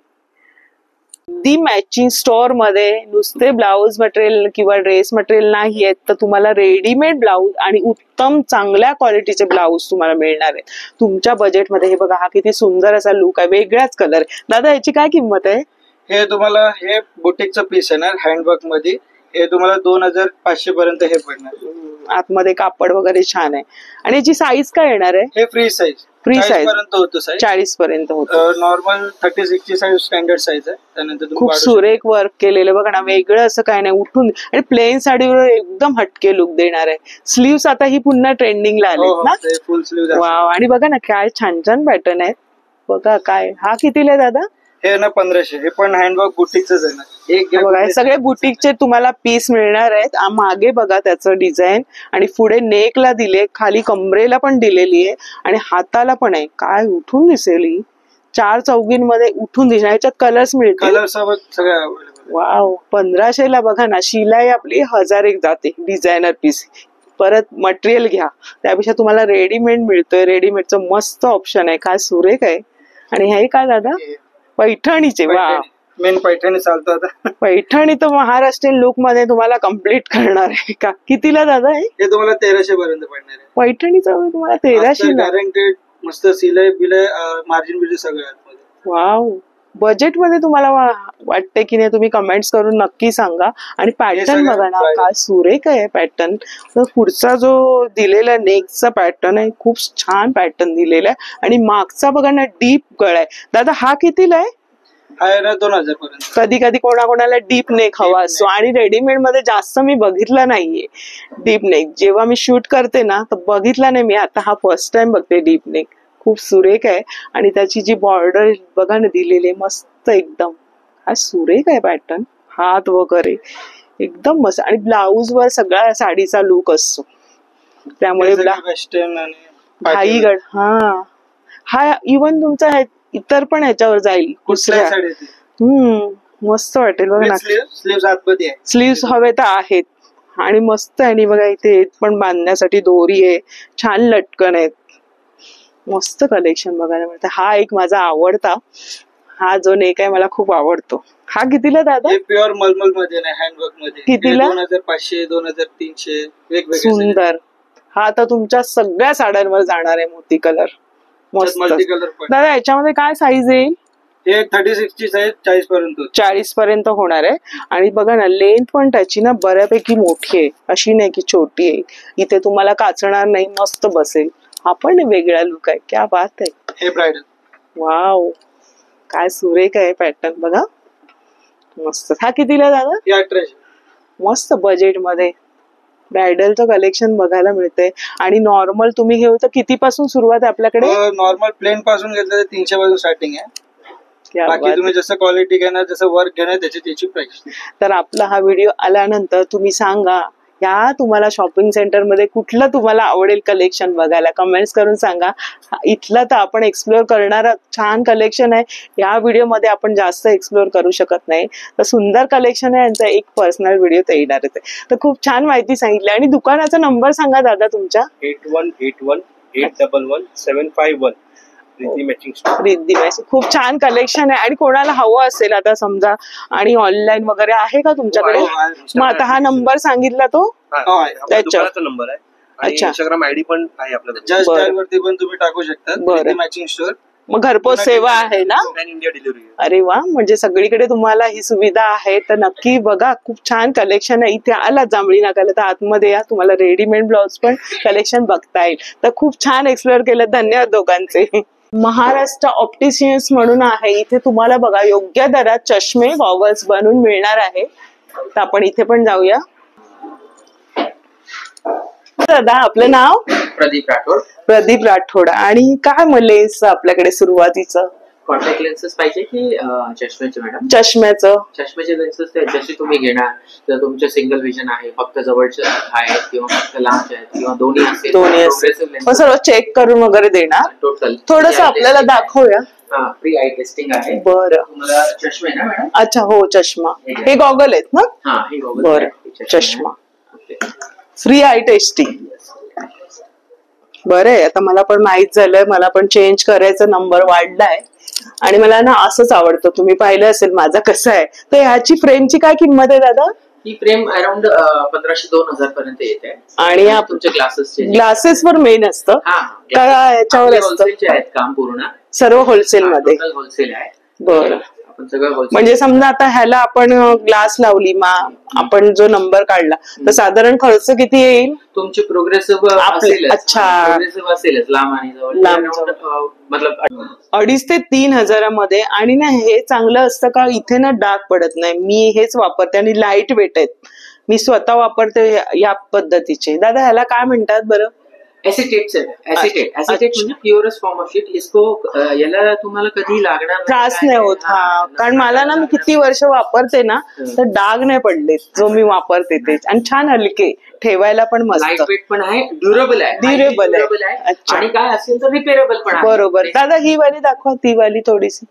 दी मॅचिंग स्टोअर मध्ये नुसते ब्लाउज मटेरियल किंवा ड्रेस मटेरियल नाही आहेत, तर तुम्हाला रेडीमेड ब्लाउज आणि उत्तम चांगल्या क्वालिटीचे ब्लाउज तुम्हाला मिळणार आहेत तुमच्या बजेटमध्ये. हे बघा हा किती सुंदर असा लुक आहे. वेगळाच कलर आहे. दादा याची काय किंमत आहे? हे तुम्हाला हे बुटीकचं पीस येणार हँडवर्क मध्ये. हे तुम्हाला 2500 पर्यंत हे पडणार. आतमध्ये कापड वगैरे छान आहे. आणि याची साईज काय येणार आहे? हे फ्री साईज. फ्री साईज पर्यंत होतं साईज. 40 पर्यंत होतं. नॉर्मल 36 ची साईज स्टँडर्ड साईज आहे. त्यानंतर तुम्ही खूप वाढवू सुरेख वर्क केलेलं बघा ना. वेगळं असं काय नाही. उठून आणि प्लेन साडीवर एकदम हटके लुक देणार आहे. स्लीव्स आता ही पुन्हा ट्रेंडिंगला शकता. आलेत ना. Full sleeve. वाव. आणि बघा ना काय छान छान पॅटर्न आहेत. बघा काय. हा कितीला आहे दादा? हे ना 1500. हे पण हँडवर्क बुटीकच आहे ना. एक घ्या बघा हे कुठले सगळे बुटीकचे तुम्हाला पीस मिळणार आहेत. मागे बघा त्याचं डिझाईन. आणि पुढे नेकला दिले, खाली कमरेला पण दिलेली आहे आणि हाताला पण आहे. काय उठून दिसेल ही. 4 चौघींमध्ये उठून दिसेल. याच्यात कलर्स मिळतील. कलर सोबत सगळे अवेलेबल. वाव. 1500 ला बघा ना. शिलाई आपली 1000 एक जाते डिझायनर पीस. परत मटेरियल घ्या त्यापेक्षा तुम्हाला रेडीमेड मिळतोय. रेडीमेडचं मस्त ऑप्शन आहे. काय सुरेख आहे. आणि हे काय दादा? पैठणीचे. वा. मेन पैठणी चालतो आता. पैठणी तर महाराष्ट्रीयन लुक मध्ये तुम्हाला कम्प्लीट करणार आहे का? कितीला दादा आहे? हे तुम्हाला 1300 पर्यंत पडणार आहे. पैठणीचं तुम्हाला 1300 गॅरंटेड, मस्त सिलाई बिलाई मार्जिन बिल सगळं आतमध्ये. वाव. बजेट मध्ये तुम्हाला वाटते की नाही? तुम्ही कमेंट्स करून नक्की सांगा. आणि पॅटर्न सगळं बघा ना, price. काय सुरेख आहे पॅटर्न. पुढचा जो दिलेला नेकचा पॅटर्न आहे खूप छान पॅटर्न दिलेला आहे. आणि मागचा बघा ना डीप गळा आहे. दादा हा कितीला आहे? आहे ना 2000 पर्यंत. कधी कधी कोणाकोणाला डीप नेक हवा असतो आणि रेडीमेड मध्ये जास्त मी बघितला नाहीये डीप नेक. जेव्हा मी शूट करते ना तर बघितला नाही मी. आता हा फर्स्ट टाइम बघते डीप नेक. खूप सुरेख आहे. आणि त्याची जी बॉर्डर बघा ना दिलेली आहे मस्त एकदम. हा सुरेख आहे पॅटर्न. हात वगैरे एकदम मस्त. आणि ब्लाऊज वर सगळा साडीचा लुक असतो त्यामुळे वेस्टर्न आणि भाई गड. हा इव्हन तुमचा इतर पण ह्याच्यावर जाईल दुसऱ्या. साडी येते. मस्त वाटेल बघा ना. स्लीव्स आतमध्ये आहे. स्लीव्स हवे तर आहेत. आणि मस्त आहे. आणि बघा इथे पण बांधण्यासाठी दोरी आहे. छान लटकन आहेत. मस्त कलेक्शन बघायला मिळतं. हा एक माझा आवडता. हा जो नेक आहे मला खूप आवडतो. हा कितीला दादा? हे प्युअर मलमल मध्ये नाही, हँडवर्क मध्ये. कितीला? 2500, 2300 वेगवेगळे. सुंदर. हा तर तुमच्या सगळ्या साड्यांवर जाणार आहे मोती कलर. मस्त. मल्टी कलर पण. दादा याच्यामध्ये काय साईज येईल? हे 36 साईज 40 पर्यंत. 40 पर्यंत होणार आहे. आणि बघा ना लेंथ पण त्याची ना बऱ्यापैकी मोठी आहे. अशी नाही की छोटी आहे. इथे तुम्हाला काचणार नाही. मस्त बसेल. हा पण वेगळा लुक आहे. क्या बात आहे. हे ब्रायडल. वाव. काय सुरेख आहे पॅटर्न बघा. मस्त. हा कितीला दादा? हे 1800. मस्त बजेट मध्ये ब्रायडलचं कलेक्शन बघायला मिळतंय. आणि नॉर्मल तुम्ही घेऊ तर किती पासून सुरुवात आहे आपल्याकडे? नॉर्मल प्लेन पासून घेतलं तर 300 पासून स्टार्टिंग आहे. क्या बाकी बात. तुम्ही जसं क्वालिटी घेणार, जसं वर्क घेणार त्याची प्राइस. तर आपला हा व्हिडिओ आल्यानंतर तुम्ही सांगा या तुम्हाला शॉपिंग सेंटर मध्ये कुठलं तुम्हाला आवडेल कलेक्शन बघायला. कमेंट्स करून सांगा. इथलं तर आपण एक्सप्लोर करणार छान कलेक्शन आहे. या व्हिडिओ मध्ये आपण जास्त एक्सप्लोर करू शकत नाही. तर सुंदर कलेक्शन आहे. यांचा एक पर्सनल व्हिडिओ तर येणारच आहे. तर खूप छान माहिती सांगितली. आणि दुकानाचा नंबर सांगा दादा तुमच्या. 8181811751 Riddhi matching store. Riddhi matching. खूप छान कलेक्शन आहे. आणि कोणाला हवं असेल आता समजा आणि ऑनलाईन वगैरे आहे का तुमच्याकडे? मग आता हा नंबर सांगितला तो त्याच्यावर नंबर आहे. आणि अच्छा. इंस्टाग्राम आयडी पण आहे आपल्याकडे. जस्ट बरं. डायल वरती पण तुम्ही टाकू शकता. बरं. Riddhi matching store. मग घरपोच सेवा आहे ना? Pan India delivery. अरे वा. म्हणजे सगळीकडे तुम्हाला ही सुविधा आहे. तर नक्की बघा. खूप छान कलेक्शन आहे. इथे आला जांभळी नाक्याला तर आतमध्ये या. तुम्हाला रेडीमेड ब्लाउज पण कलेक्शन बघता येईल. तर खूप छान एक्सप्लोर केलं. धन्यवाद दोघांचे. महाराष्ट्र ऑप्टिशियन्स म्हणून आहे. इथे तुम्हाला बघा योग्य दरात चष्मे गॉगल्स बनवून मिळणार आहे. तर आपण इथे पण जाऊया. दादा आपलं नाव? प्रदीप राठोड. प्रदीप राठोड. आणि काय म्हणलेस आपल्याकडे सुरुवातीचं? कॉन्टॅक्ट लेन्सेस पाहिजे की चष्म्याचे मॅडम? चष्म्याचं. चष्म्याचे लेन्सेस जसे तुम्ही घेणार तर तुमचं सिंगल विजन आहे, फक्त जवळचे आहेत किंवा फक्त लांबचे आहेत किंवा दोन्ही असेल. दोन्ही असेल. मग सर्व चेक करून वगैरे देणार. टोटल थोडस आपल्याला दाखवूया. फ्री आय टेस्टिंग आहे. बरं. तुम्हाला चष्मे ना मॅडम? अच्छा हो चष्मा. हे गॉगल आहेत ना? हा हे गॉगल. बरं. चष्मा. Free I testing. बरं आहे. आता मला पण माहित झालंय. मला पण चेंज करायचा नंबर वाढलाय. आणि मला ना असंच आवडतं. तुम्ही पाहिलं असेल माझा कसं आहे. तर ह्याची फ्रेमची काय किंमत आहे दादा? ही फ्रेम अराउंड 1500-2000 पर्यंत येते. आणि तुमच्या ग्लासेसवर मेन असतं का याच्यावर असतं? होलसेलचे आहेत काम पूर्ण. सर्व होलसेल मध्ये. होलसेल आहे. बरं. आपण सगळं होलसेल. म्हणजे समजा आता ह्याला आपण ग्लास लावली आपण जो नंबर काढला तर साधारण खर्च किती येईल? तुमची प्रोग्रेसिव्ह असेल. अच्छा. प्रोग्रेसिव्ह असेलच. लांब आणि जवळ. मतलब 2,500 ते 3,000 मध्ये. आणि ना हे चांगलं असतं का इथे ना डाग पडत नाही. मी हेच वापरते आणि लाईट वेट आहेत. मी स्वतः वापरते या पद्धतीचे. दादा ह्याला काय म्हणतात बरं? ऍसिटेट म्हणजे प्युअरेस्ट फॉर्म ऑफ शीट. इसको याला तुम्हाला कधी लागणार त्रास नाही होत. हा कारण मला ना मी किती वर्ष वापरते ना तर डाग नाही पडले जो मी वापरते ते. आणि छान हलके ठेवायला पण मस्त. लाईट वेट पण आहे. ड्युरेबल आहे. ड्युरेबल आहे. अच्छा. आणि काय असेल तर रिपेरेबल पण आहे. बरोबर. दादा ही वाली दाखवा. ती वाली थोडीशी.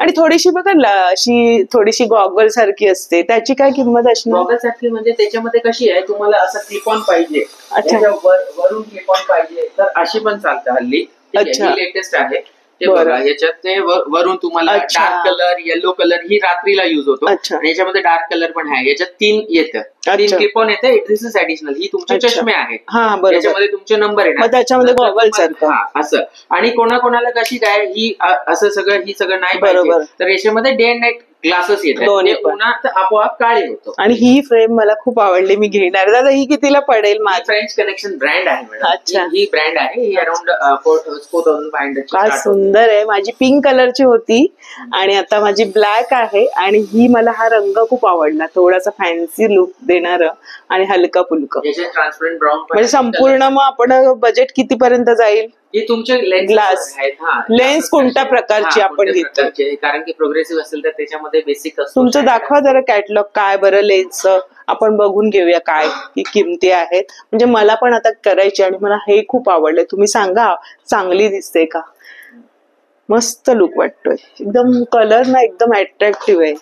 आणि थोडीशी बघा अशी थोडीशी गॉगल सारखी असते. त्याची काय किंमत असणार? गॉगल सारखी म्हणजे त्याच्यामध्ये कशी आहे तुम्हाला असं क्लिप ऑन पाहिजे. अच्छा. वरून क्लिप ऑन पाहिजे तर अशी पण चालतं हल्ली. लेटेस्ट आहे. ते बरं. बघा याच्यात ते वरून तुम्हाला अच्छा. डार्क कलर, येलो कलर ही रात्रीला युज होतो. अच्छा. आणि याच्यामध्ये डार्क कलर पण आहे. याच्यात 3 येतं, 3 अच्छा. क्लिप ऑन येते. दिस इज ऍडिशनल. ही तुमचे अच्छा. चष्मे आहेत. हा बरोबर. याच्यामध्ये तुमचे नंबर मग त्याच्यामध्ये गॉगल सारखं. असं. आणि कोणाकोणाला कशी काय ही असं सगळं नाही बरोबर. पाहिजे, तर याच्यामध्ये डे अँड नाईट ग्लासेस येतात. दोन्ही ते पण. उन्हात आपोआप काळे होतो. आणि ही फ्रेम मला खूप आवडली, मी घेणार. दादा ही कितीला पडेल माझी? फ्रेंच कनेक्शन ब्रँड आहे मॅडम. अच्छा. ही ब्रँड आहे. ही अराउंड 4500 काय सुंदर आहे. माझी पिंक कलरची होती आणि आता माझी ब्लॅक आहे. आणि ही मला हा रंग खूप आवडला, थोडासा फॅन्सी लुक देणार आणि हलका फुलका. याच्यात ट्रान्सपरंट ब्राऊन म्हणजे संपूर्ण मग आपण बजेट किती पर्यंत जाईल? हे तुमचे लेन्स ग्लास. आहेत. लेन्स कोणत्या प्रकारची आपण घेतो? कारण की प्रोग्रेसिव्ह असेल तर त्याच्यामध्ये बेसिक असतो. तुमचं दाखवा जरा कॅटलॉग, काय बरं लेन्स आपण बघून घेऊया काय किमती आहेत. म्हणजे मला पण आता करायची आणि मला हे खूप आवडलंय. तुम्ही सांगा चांगली दिसते का? मस्त लुक वाटतोय एकदम. कलर ना एकदम अट्रॅक्टिव्ह आहे.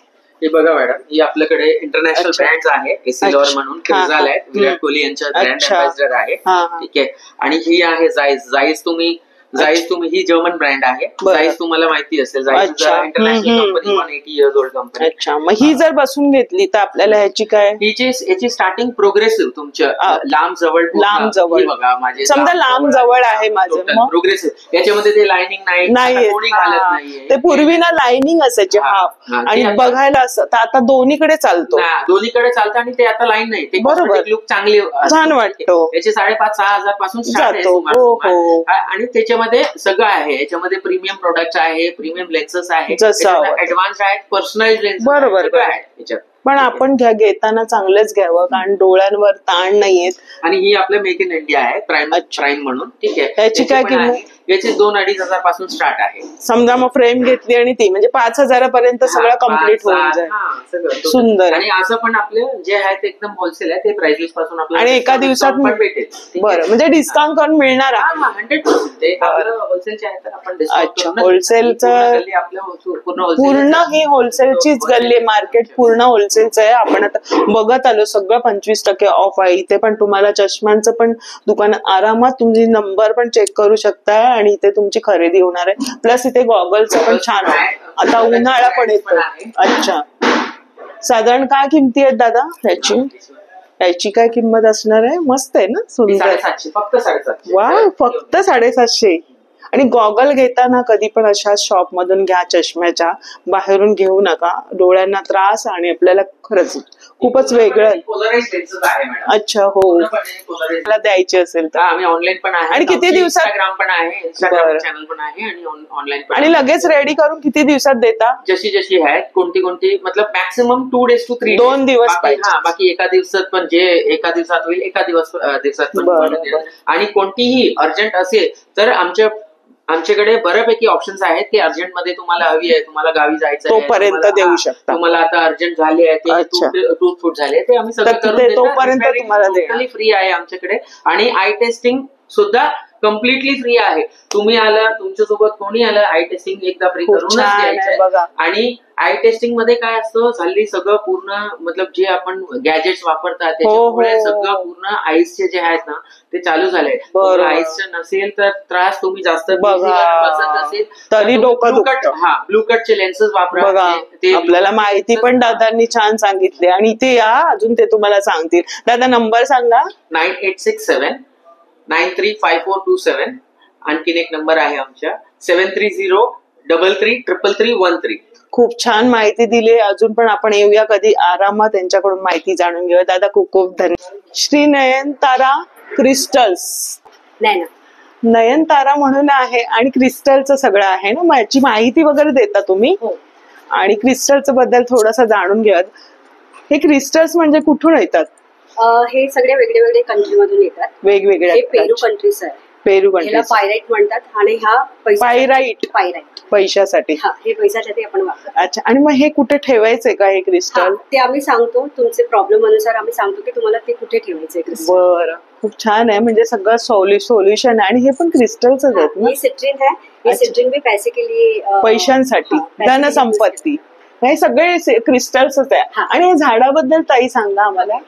हे बघा मॅडम, ही आपल्याकडे इंटरनॅशनल अच्छा. ब्रँड आहे. एसीलॉर अच्छा. म्हणून हा, हा. क्रिझाल आहे. विराट कोहली यांच्या ब्रँड अच्छा. अँबॅसिडर आहे. हा, हा. ठीक आहे. आणि ही आहे जाईस तुम्ही ही जर्मन ब्रँड आहे. बरं. जाईस तुम्हाला माहिती असेल. जाईस अच्छा. International company, 180 years old company. अच्छा, मग ही जर बसून घेतली तर आपल्याला ह्याची काय? याची स्टार्टिंग प्रोग्रेसिव्ह तुमच्या लांब जवळ लांब जवळ. ही बघा माझे समजा लांब जवळ आहे माझं, मग? प्रोग्रेसिव्ह. याच्यामध्ये ते लाइनिंग नाही, नाही कोणी घालत नाहीये. ते पूर्वी ना लाइनिंग असायची हा, हाफ हा, ते आणि आता- बघायला असं, तर आता दोन्हीकडे चालतो. दोन्हीकडे चालतं आणि ते आता लाईन नाही. ते बरोबर. लुक चांगली छान वाटतो. याचे 5,500-6,000 पासून start आहे जातो. सुमार. हो, हो. आणि त्याच्यामध्ये सगळं आहे. याच्यामध्ये प्रीमियम प्रोडक्ट आहे, प्रीमियम लेन्सेस आहे, जसं आवडतं. ऍडव्हान्स आहेत, पर्सनलाइज लेन्स बरोबर, बरोबर. आहे याच्यात. पण आपण घेताना चांगलंच घ्यावं, कारण डोळ्यांवर ताण नाहीयेत. आणि ही आपलं मेक इन इंडिया आहे, प्राईम अच्छा. म्हणून. ठीक आहे. याची काय पण किंमत? आहे. याची 2,000-2,500 पासून स्टार्ट आहे. समजा मग फ्रेम घेतली आणि ती म्हणजे 5,000 पर्यंत सगळं कम्प्लीट होऊन जाईल. सगळं सुंदर. आणि असं पण आपले जे आहे ते एकदम होलसेल आहे. ते प्राइस लिस्ट पासून आपल्याला आणि एका दिवसात पण भेटेल. ठीक आहे? बरं, म्हणजे डिस्काउंट करून मिळणार आहे. 100%. ते आपलं होलसेलचे आहे तर आपण discount अच्छा, करूनच- wholesaleचं- पूर्ण गल्ली आपलं पूर्ण wholesale पूर्ण आहे. ही होलसेलचीच गल्ली, मार्केट पूर्ण होलसेलचं आहे. आपण आता बघत आलो, सगळं 25% ऑफ आहे. इथे पण तुम्हाला चष्म्यांचं पण दुकान आरामात तुम्ही नंबर पण चेक करू शकता आणि इथे तुमची खरेदी होणार आहे. प्लस इथे गॉगलचं पण छान आहे. आता उन्हाळा पण येतो. अच्छा, साधारण काय किमती आहेत दादा याची काय किंमत असणार आहे? मस्त आहे ना, सुंदर. 750, फक्त 750. वा, फक्त 750. आणि गॉगल घेताना कधी पण अशा शॉप मधून घ्या, चष्म्याच्या बाहेरून घेऊ नका. डोळ्यांना त्रास आणि आपल्याला खरंच खूपच वेगळं. Polarized lenses आहे मॅडम. अच्छा, हो, पूर्णपणे polarized. मला द्यायची असेल तर. आम्ही ऑनलाईन पण आहे. आणि किती दिवसात? इंस्टाग्राम पण आहे, बरं. इंस्टाग्राम चॅनल पण आहे आणि ऑनलाईन पण आणि आहे. लगेच रेडी करून किती दिवसात देता? जशी आहे कोणती मतलब मॅक्सिमम 2 days to 3 2 दिवस पाहिजे. बाकी एका दिवसात पण जे एका दिवसात होईल, एका दिवसात पण बरं, बनवून देणार. बरं. आणि कोणतीही अर्जंट असेल तर आमच्याकडे बऱ्यापैकी ऑप्शन्स आहेत की अर्जंट मध्ये तुम्हाला हवी आहे, तुम्हाला गावी जायचं आहे, तोपर्यंत तुम्हाला- देऊ शकता. तुम्हाला आता अर्जंट झाले आहे, अच्छा. ते टूथ फूट झाले, ते आम्ही सगळं तर करून ते देतो. तोपर्यंत Repairing तुम्हाला देणार. totally फ्री आहे आमच्याकडे. आणि आय टेस्टिंग सुद्धा कम्प्लिटली फ्री आहे. तुम्ही आला, तुमच्यासोबत कोणी आलं, आय टेस्टिंग एकदा फ्री खूप करूनच छान आहे द्यायचं. बघा. आणि आय टेस्टिंग मध्ये काय असतं, हल्ली सगळं पूर्ण मतलब जे आपण गॅजेट्स वापरतात त्याच्यामुळे हो. सगळं पूर्ण आईसचे जे आहेत ना ते चालू झाले. बरोबर. आईसचं नसेल तर त्रास, तुम्ही जास्त बघा. busy वर बसत असेल तरी डोकं ब्लू कट, दुखतं. ब्लू कटचे लेन्सेस वापरा. बघा, ते आपल्याला माहिती पण दादांनी छान सांगितली आणि इथे या, अजून ते तुम्हाला सांगतील. दादा नंबर सांगा. 9867-935427. आणखीन एक नंबर आहे आमच्या 730-33-33313. खूप छान माहिती दिली. अजून पण आपण येऊया कधी आरामात त्यांच्याकडून माहिती जाणून घेऊया. दादा खूप खूप धन्यवाद. श्री नयनतारा क्रिस्टल्स, नयनतारा म्हणून आहे आणि क्रिस्टलचं सगळं आहे ना, मग याची माहिती वगैरे देता तुम्ही? आणि क्रिस्टलचं बद्दल थोडंसं जाणून घेऊया. हे क्रिस्टल्स म्हणजे कुठून येतात? हे सगळे वेगळे वेगळे कंट्री मधून येतात. वेगवेगळ्या हे पेरू कंट्रीज आहे. पेरू याला कंट्री. पायराईट म्हणतात आणि हा पायराईट पायराईट पैशासाठी. हा, हे पैशासाठी आपण वापरतो. अच्छा, आणि मग हे कुठे ठेवायचंय का हे हा, क्रिस्टल? ते आम्ही सांगतो, तुमचे प्रॉब्लेम अनुसार आम्ही सांगतो की तुम्हाला ते कुठे ठेवायचंय क्रिस्टल. बरं, खूप छान आहे. म्हणजे सगळं सोल्युशन आहे. आणि हे पण क्रिस्टलच आहेत ना? ये सिट्रिन है. ये अच्छा. सिट्रिन भी पैसे के लिए पैशांसाठी, धनसंपत्ती, हे सगळे क्रिस्टल्सच आहे. हा. आणि या झाडाबद्दल ताई सांगा आम्हाला.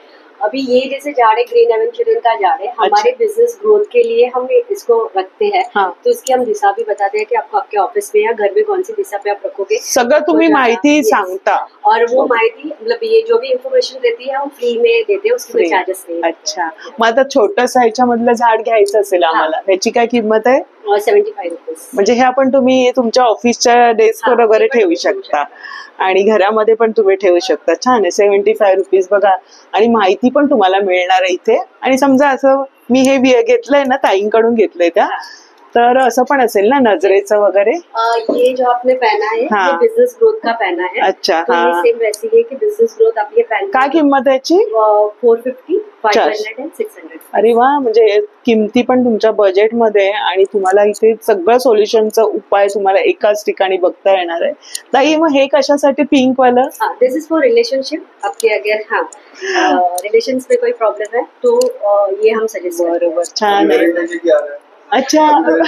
अभी ये जैसे झाड़ है ग्रीन एवेंचुरियन का झाड़ है, हमारे बिजनेस ग्रोथ के लिए हम इसको रखते हैं। हाँ। तो इसकी हम दिशा भी बताते हैं कि आपको आपके ऑफिस में या घर में कौन सी दिशा पे आप रखोगे, सगळं तुम्ही माहिती सांगता। और वो माहिती मतलब ये जो भी इन्फॉर्मेशन देती है हम फ्री में देते हैं, उसकी कोई चार्जेस नहीं। अच्छा, मग आता छोटस ह्याच्यामधलं झाड घ्यायचं असेल आम्हाला, ह्याची काय किंमत आहे? और 75 रुपीज। म्हणजे हे आपण तुम्ही तुमच्या ऑफिसच्या डेस्कवर वगैरे ठेवू शकता आणि घरामध्ये पण तुम्ही ठेवू शकता। छान आहे, 75 रुपीज बघा। आणि माहिती पण तुम्हाला मिळणार आहे इथे। आणि समजा असं मी हे घेतलंय ना, ताईंकडून घेतलंय त्या, तर असं पण असेल ना नजरेचं वगैरे? ये जो आपने पहना है हाँ। ये बिजनेस ग्रोथ का पहना है। अच्छा, तो हाँ। ये सेम वैसी है कि बिजनेस ग्रोथ आप ये पहन काय किंमत आहे याची? 450, 500 and 600। अरे वा, म्हणजे किमती पण तुमच्या बजेटमध्ये आणि तुम्हाला इथे सगळं सोल्युशनचा उपाय तुम्हाला एकाच ठिकाणी बघता येणार आहे। ताई मग हे कशासाठी पिंक वालं? दिस इज फॉर रिलेशनशिप। आपके अगर रिलेशन्स में कोई प्रॉब्लम है तो ये हम सजेस्ट बरोबर, छान आहे। अच्छा,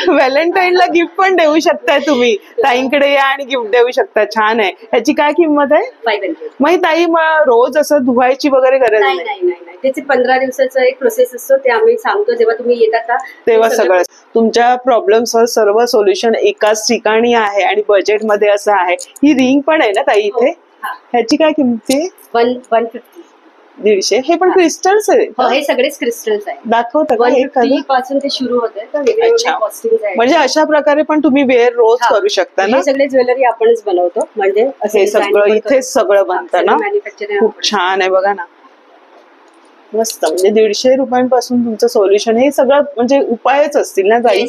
व्हॅलेंटाईनला गिफ्ट पण देऊ शकताय तुम्ही, ताईंकडे या आणि गिफ्ट देऊ शकता। छान आहे। ह्याची काय किंमत आहे? 500। मग ताई मग रोज असं धुवायची वगैरे गरज नाही नाही? नाही नाही नाही, त्याचे 15 दिवसाचा एक प्रोसेस असतो, ते आम्ही सांगतो जेव्हा तुम्ही येता का तेव्हा सगळं तुमच्या प्रॉब्लेम्सवर सर्व सोल्युशन एकाच ठिकाणी आहे आणि बजेटमध्ये असं आहे। ही रिंग पण आहे ना ताई इथे? ह्याची काय किंमत आहे? 150। 150। हे पण क्रिस्टल्स आहे? हे सगळेच क्रिस्टल्स आहे। दाखवता का हे 150 पासून ते सुरू होते, तर वेगवेगळे कॉस्टिंग्स आहेत। म्हणजे अशा प्रकारे पण तुम्ही वेअर रोज करू शकता ना? हे सगळे ज्वेलरी आपणच बनवतो, म्हणजे हे सगळं इथेच सगळं बनतं ना? मॅन्युफॅक्चरिंग खूप छान आहे बघा ना, मस्त। म्हणजे 150 रुपयांपासून तुमचं सोल्युशन, हे सगळं म्हणजे उपायच असतील ना ताई?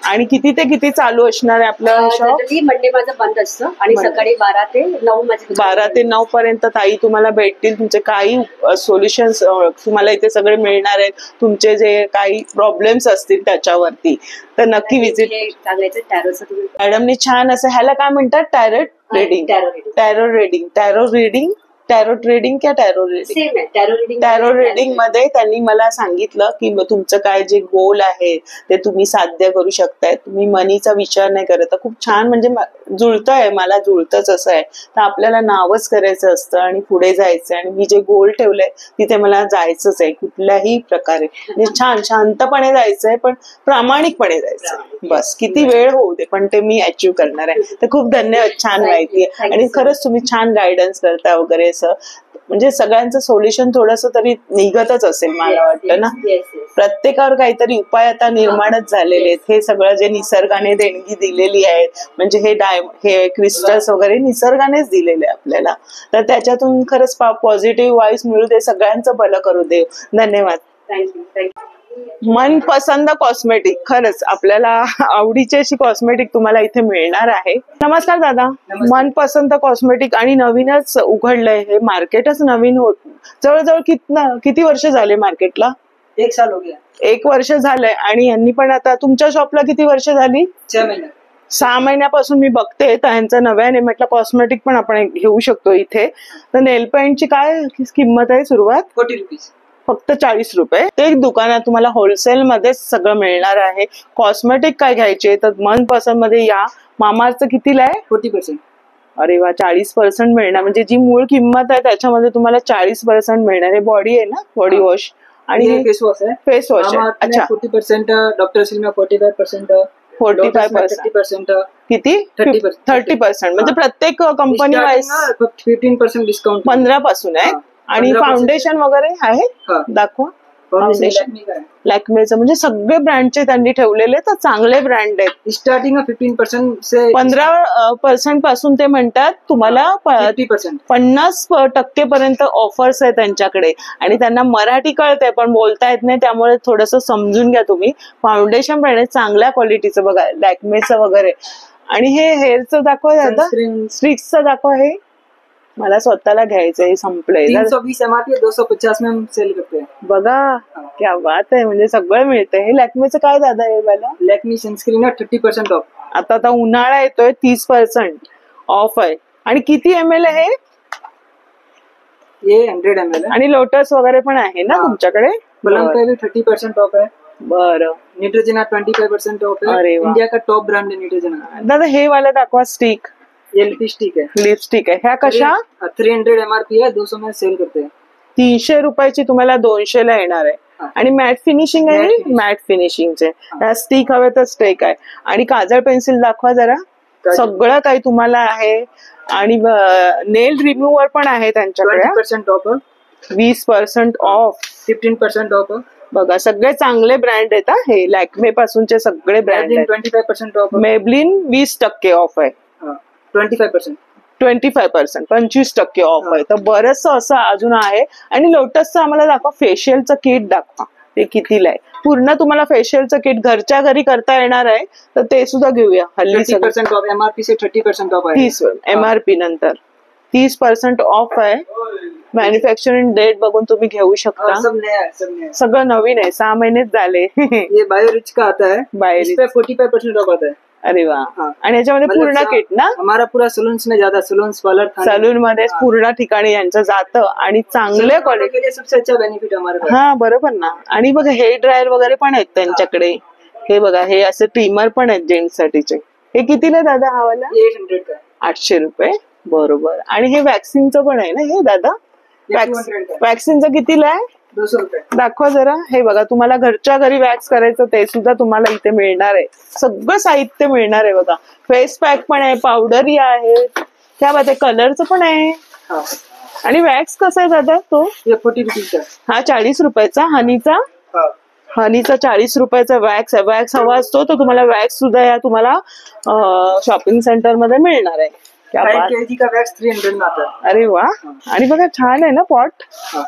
आणि किती ते किती चालू असणार आहे आपलं शॉप? मंडे माझं बंद असतं आणि सकाळी 12 ते 9 माझे 12 ते 9 पर्यंत ताई तुम्हाला भेटतील। तुमचे काही सोल्युशन्स तुम्हाला इथे सगळे मिळणार आहेत, तुमचे जे काही प्रॉब्लेम्स असतील त्याच्यावरती, तर नक्की विजिट। सांगायचं टॅरोचं तुम्ही मॅडमनी छान असं, ह्याला काय म्हणतात? Tarot reading? Tarot reading, tarot reading, tarot trading क्या टॅरो रीडिंग? सेम आहे टॅरो रीडिंग। टॅरो रीडिंग मध्ये त्यांनी मला सांगितलं की तुमचं काय जे गोल आहे ते तुम्ही साध्य करू शकताय, तुम्ही मनीचा विचार नाही करत। खूप छान, म्हणजे जुळतंय, मला जुळतच असं आहे। तर आपल्याला नावच करायचं असतं आणि पुढे जायचं, आणि मी जे गोल ठेवलंय तिथे मला जायचंच आहे कुठल्याही प्रकारे। म्हणजे छान शांतपणे जायचंय, पण प्रामाणिकपणे जायचंय, बस किती वेळ होऊ दे पण ते मी अचीव्ह करणार आहे। तर खूप धन्यवाद, छान माहिती आहे आणि खरंच तुम्ही छान गायडन्स करता वगैरे। म्हणजे सगळ्यांचं सोल्युशन थोडस तरी निघतच असेल मला वाटतं ना? प्रत्येकावर काहीतरी उपाय आता निर्माणच झालेले आहेत। हे सगळं जे निसर्गाने देणगी दिलेली आहे, म्हणजे हे क्रिस्टल्स वगैरे निसर्गानेच दिलेले आपल्याला, तर त्याच्यातून खरंच पॉझिटिव्ह वाईब्स मिळू दे, सगळ्यांचं भलं करू दे। धन्यवाद। थँक्यू। मनपसंद कॉस्मेटिक, खरंच आपल्याला आवडीची अशी कॉस्मेटिक तुम्हाला इथे मिळणार आहे। नमस्कार दादा, मनपसंद कॉस्मेटिक आणि नवीनच उघडलंय, हे मार्केटच नवीन होत, जवळजवळ किती वर्ष झाले मार्केटला? 1 साल हो गया। 1 वर्ष झालंय। आणि यांनी पण आता तुमच्या शॉपला किती वर्ष झाली? 6 महिने। 6 महिन्यापासून मी बघते, तर ह्यांचं नव्याने म्हटलं कॉस्मेटिक पण आपण घेऊ शकतो इथे। तर नेल पेंटची काय किंमत आहे सुरुवात? 40 रुपीज, फक्त 40 रुपये। ते एक दुकानात तुम्हाला होलसेल मध्ये सगळं मिळणार आहे। कॉस्मेटिक काय घ्यायचे तर मनपसंद मध्ये या। मामाचं कितीला आहे? 40%। अरे वा, 40% मिळणार, म्हणजे जी मूळ किंमत आहे त्याच्यामध्ये तुम्हाला 40% मिळणार। हे बॉडी आहे ना, बॉडी वॉश आणि फेस वॉश है। फेस वॉश आहे। अच्छा, 40%, डॉक्टर सिल्मा 45%, 45%, 30%, किती? 30%, म्हणजे प्रत्येक कंपनी वाईज 15% डिस्काउंट 15 पासून आहे। आणि 15% फाउंडेशन वगैरे आहे, दाखवा। फाउंडेशन लॅक्मेचं, म्हणजे सगळे ब्रँडचे त्यांनी ठेवलेले, तर चांगले ब्रँड आहेत। स्टार्टिंग 15% से 15% पासून ते म्हणतात तुम्हाला 50%, 50% पर्यंत ऑफर्स आहे त्यांच्याकडे। आणि त्यांना मराठी कळते पण बोलता येत नाही, त्यामुळे थोडस समजून घ्या तुम्ही। फाउंडेशन पण आहे चांगल्या क्वालिटीचं बघा, लॅक्मेचं वगैरे। आणि हे हेअरचं दाखवा दादा, स्ट्रिक्सचं दाखवा। हे मला स्वतःला घ्यायचं, हे संपलंय। 320 MRP है, 250 में हम सेल करते हैं। बघा क्या बात आहे, म्हणजे सगळं मिळतंय। हे लॅक्मेचं काय दादा आहे मला? लॅक्मी सनस्क्रीन है 30% ऑफ। आता उन्हाळा येतोय, 30% ऑफ आहे। आणि किती ml आहे? ये 100 ml है। आणि लोटस वगैरे पण आहे ना तुमच्याकडे? प्लम पे भी 30% ऑफ है। बरं, न्यूट्रोजेना 25% ऑफ है। अरे वाह। इंडिया का टॉप ब्रांड है न्यूट्रोजेना। दादा हे वाला दाखवा, स्टिक। ये लिपस्टिक है। लिपस्टिक आहे, ह्या कशा? 300 MRP है, 200 में सेल करते हैं। 300 रुपयाची तुम्हाला 200 ला येणार आहे. आणि मॅट फिनिशिंग आहे, मॅट फिनिशिंगचे. स्टिक हवे तर स्टिक आहे. आणि काजळ पेन्सिल दाखवा जरा. सगळं काही तुम्हाला आहे. आणि नेल रिमूव्हर पण आहे त्यांच्याकडे. 20% ऑफ, 20% ऑफ, 15% ऑफ. बघा सगळे चांगले ब्रँड आहेत हे. लॅक्मे पासूनचे सगळे ब्रँड आहेत. 25% ऑफ. मेबलिन 20% ऑफ आहे. 25%. 25%, 25% ऑफ आहे. तर बरंच असं अजून आहे. आणि लोटसचं आम्हाला दाखवा. फेशियलचं किट दाखवा, ते कितीला आहे. पूर्ण तुम्हाला फेशियलचं किट घरच्या घरी करता येणार आहे. तर ते सुद्धा घेऊया. हल्ली 30% ऑफ, MRP से 30% ऑफ आहे. 30 MRP नंतर 30% ऑफ आहे. मॅन्युफॅक्चरिंग डेट बघून तुम्ही घेऊ शकता. सब नया है, सब नया है. सगळं नवीन आहे. 6 महिनेच झाले. ये बायो रिच का आता है. बायो इस पे 45% ऑफ आता है. अरे वा. हाँ. आणि याच्यामध्ये मतलब पूर्ण किट ना. हमारा पूरा सलून्स में ज्यादा, सलून्स पार्लर सलून मध्ये पूर्ण ठिकाणी यांचं जातं. आणि चांगल्या क्वालिटी के लिए सबसे अच्छा बेनिफिट हमारे पास. हा बरोबर ना. आणि बघा हेअर ड्रायर वगैरे पण आहेत त्यांच्याकडे. हे बघा हे असे ट्रिमर पण आहेत जेंट्स साठीचे. हे कितीला दादा हा वाला? 800 का. 800 रुपये. बरोबर. आणि हे वॅक्सिनचं पण आहे ना हे दादा. 200 का. वॅक्सिनचं कितीला आहे? 200 रुपये. दाखवा जरा. हे बघा तुम्हाला घरच्या घरी वॅक्स करायचं ते सुद्धा तुम्हाला इथे मिळणार आहे. सगळं साहित्य मिळणार आहे बघा. फेस पॅक पण आहे, पावडरही आहे, त्या बात कलरचं पण आहे. हाँ. आणि वॅक्स कसा आहे दादा तो? ये 40 रुपीज का. हा 40 रुपयाचा. हनीचा हाँ. हनीचा 40 रुपयाचा वॅक्स आहे. वॅक्स हवा असतो तर तुम्हाला वॅक्स सुद्धा या तुम्हाला शॉपिंग सेंटर मध्ये मिळणार आहे. क्या 5 बात. kg का वैक्स 300 में आता है. अरे वा. आणि बघा छान आहे ना पॉट. हाँ.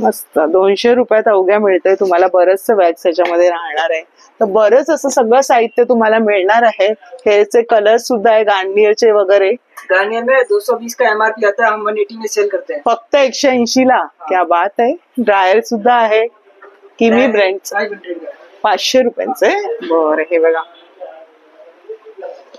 मस्त. 200 रुपयात अवघ्या मिळतंय तुम्हाला. बरंचसं वॅक्स याच्यामध्ये राहणार आहे. तर बरंच असं सगळं साहित्य तुम्हाला मिळणार आहे. हेअरचे कलर सुद्धा आहे, गार्नियरचे वगैरे. गार्नियर में 220 का MRP आता है, हम 180 में सेल करते हैं. फक्त 180 ला. क्या बात आहे. ड्रायर सुद्धा आहे. किमी ब्रँडचं 500 का. 500 रुपयांचे. बरं. हे बघा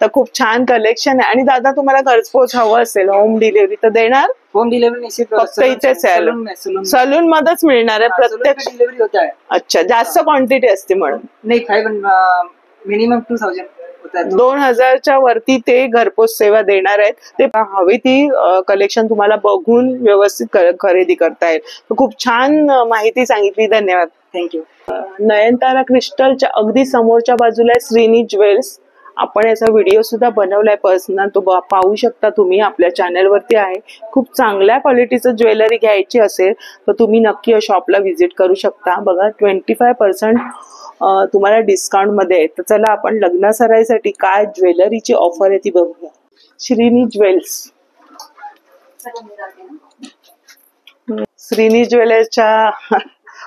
तर खूप छान कलेक्शन आहे. आणि दादा तुम्हाला घरपोच हवं असेल होम डिलिव्हरी तर देणार? होम डिलीवरी नहीं, सिर्फ फक्त इथे सैलून में, सैलून सलून मध्येच मिळणार आहे प्रत्यक्ष डिलीवरी होता है. अच्छा जास्त क्वांटिटी असते म्हणून. नहीं 5 मिनिमम 2000 होता है. 2000च्या वरती ते घरपोच सेवा देणार आहेत. ते हवी ती कलेक्शन तुम्हाला बघून व्यवस्थित खरेदी करता येईल. खूप छान माहिती सांगितली. धन्यवाद. थँक्यू. नयनतारा क्रिस्टलच्या अगदी समोरच्या बाजूला आहे श्रीनी ज्वेल्स. आपण याचा व्हिडिओ सुद्धा बनवलाय पर्सनल. तो पाहू शकता तुम्ही. आपल्या चॅनलवरती आहे. खूप चांगल्या क्वालिटीचं ज्वेलरी घ्यायची असेल तर तुम्ही नक्की या शॉपला व्हिजिट करू शकता. बघा 25% तुम्हाला डिस्काउंट मध्ये आहे. तर चला आपण लग्न सराईसाठी काय ज्वेलरीची ऑफर आहे ती बघूया. श्रीनी ज्वेल्स. श्रीनी ज्वेलर्सच्या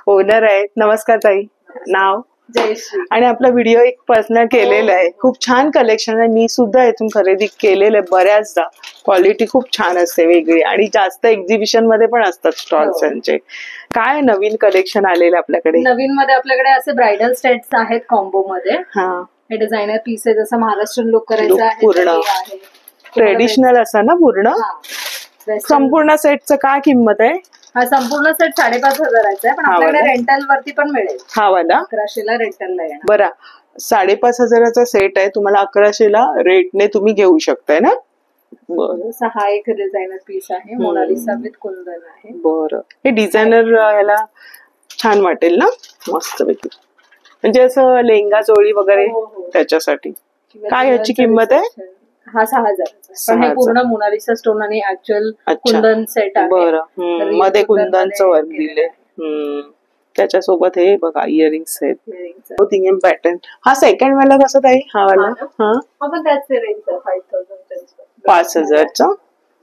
ओनर आहेत. नमस्कार ताई. नाव? जयश्री. आणि आपला व्हिडिओ एक पर्सनल केलेला आहे. खूप छान कलेक्शन आहे. मी सुद्धा इथून खरेदी केलेलं आहे बऱ्याचदा. क्वालिटी खूप छान असते वेगळी. आणि जास्त एक्झिबिशन मध्ये पण असतात स्टॉल्स यांचे. काय नवीन कलेक्शन आलेलं आपल्याकडे? नवीन मध्ये आपल्याकडे असे ब्रायडल सेट्स आहेत कॉम्बो मध्ये. हा हे डिझायनर पीस आहे. जसं महाराष्ट्रीयन लुक करायचं Look आहे पूर्ण. तर हे आहे. ट्रेडिशनल असं ना पूर्ण. हा. Western. संपूर्ण सेटचं काय किंमत आहे? हा संपूर्ण सेट 5,500 आहे. पण हा आपल्याकडे वाला? रेंटल वरती पण मिळेल. हा वाला 1100 रेंटलला येणार. बरा. 5,500चा सेट आहे. तुम्हाला 1100 रेटने तुम्ही घेऊ शकताय ना. बरं. हा एक डिझायनर पीस आहे. मोनालिसा विथ कुंदन आहे. बरं. हे डिझायनर याला छान वाटेल ना मस्तपैकी. म्हणजे असं लेहंगा चोळी वगैरे हो, हो. त्याच्यासाठी. किंवा काय याची किंमत आहे? हा 6,000. पण हे 6,000. पूर्ण मोनालिसा स्टोन आणि ऍक्च्युअल अच्छा. कुंदन सेट आहे. बरं. तर मध्ये हे कुंदनचं कुंदनमध्ये वर्क केलेलं दिले. आहे. त्याच्यासोबत हे बघा इयरिंग्स आहेत. Earrings आहे. पॅटर्न. हा सेकंड वाला कसा ताई? हा वाला हा हा पण त्याच रेंज आहे 5,000. 5,000चा.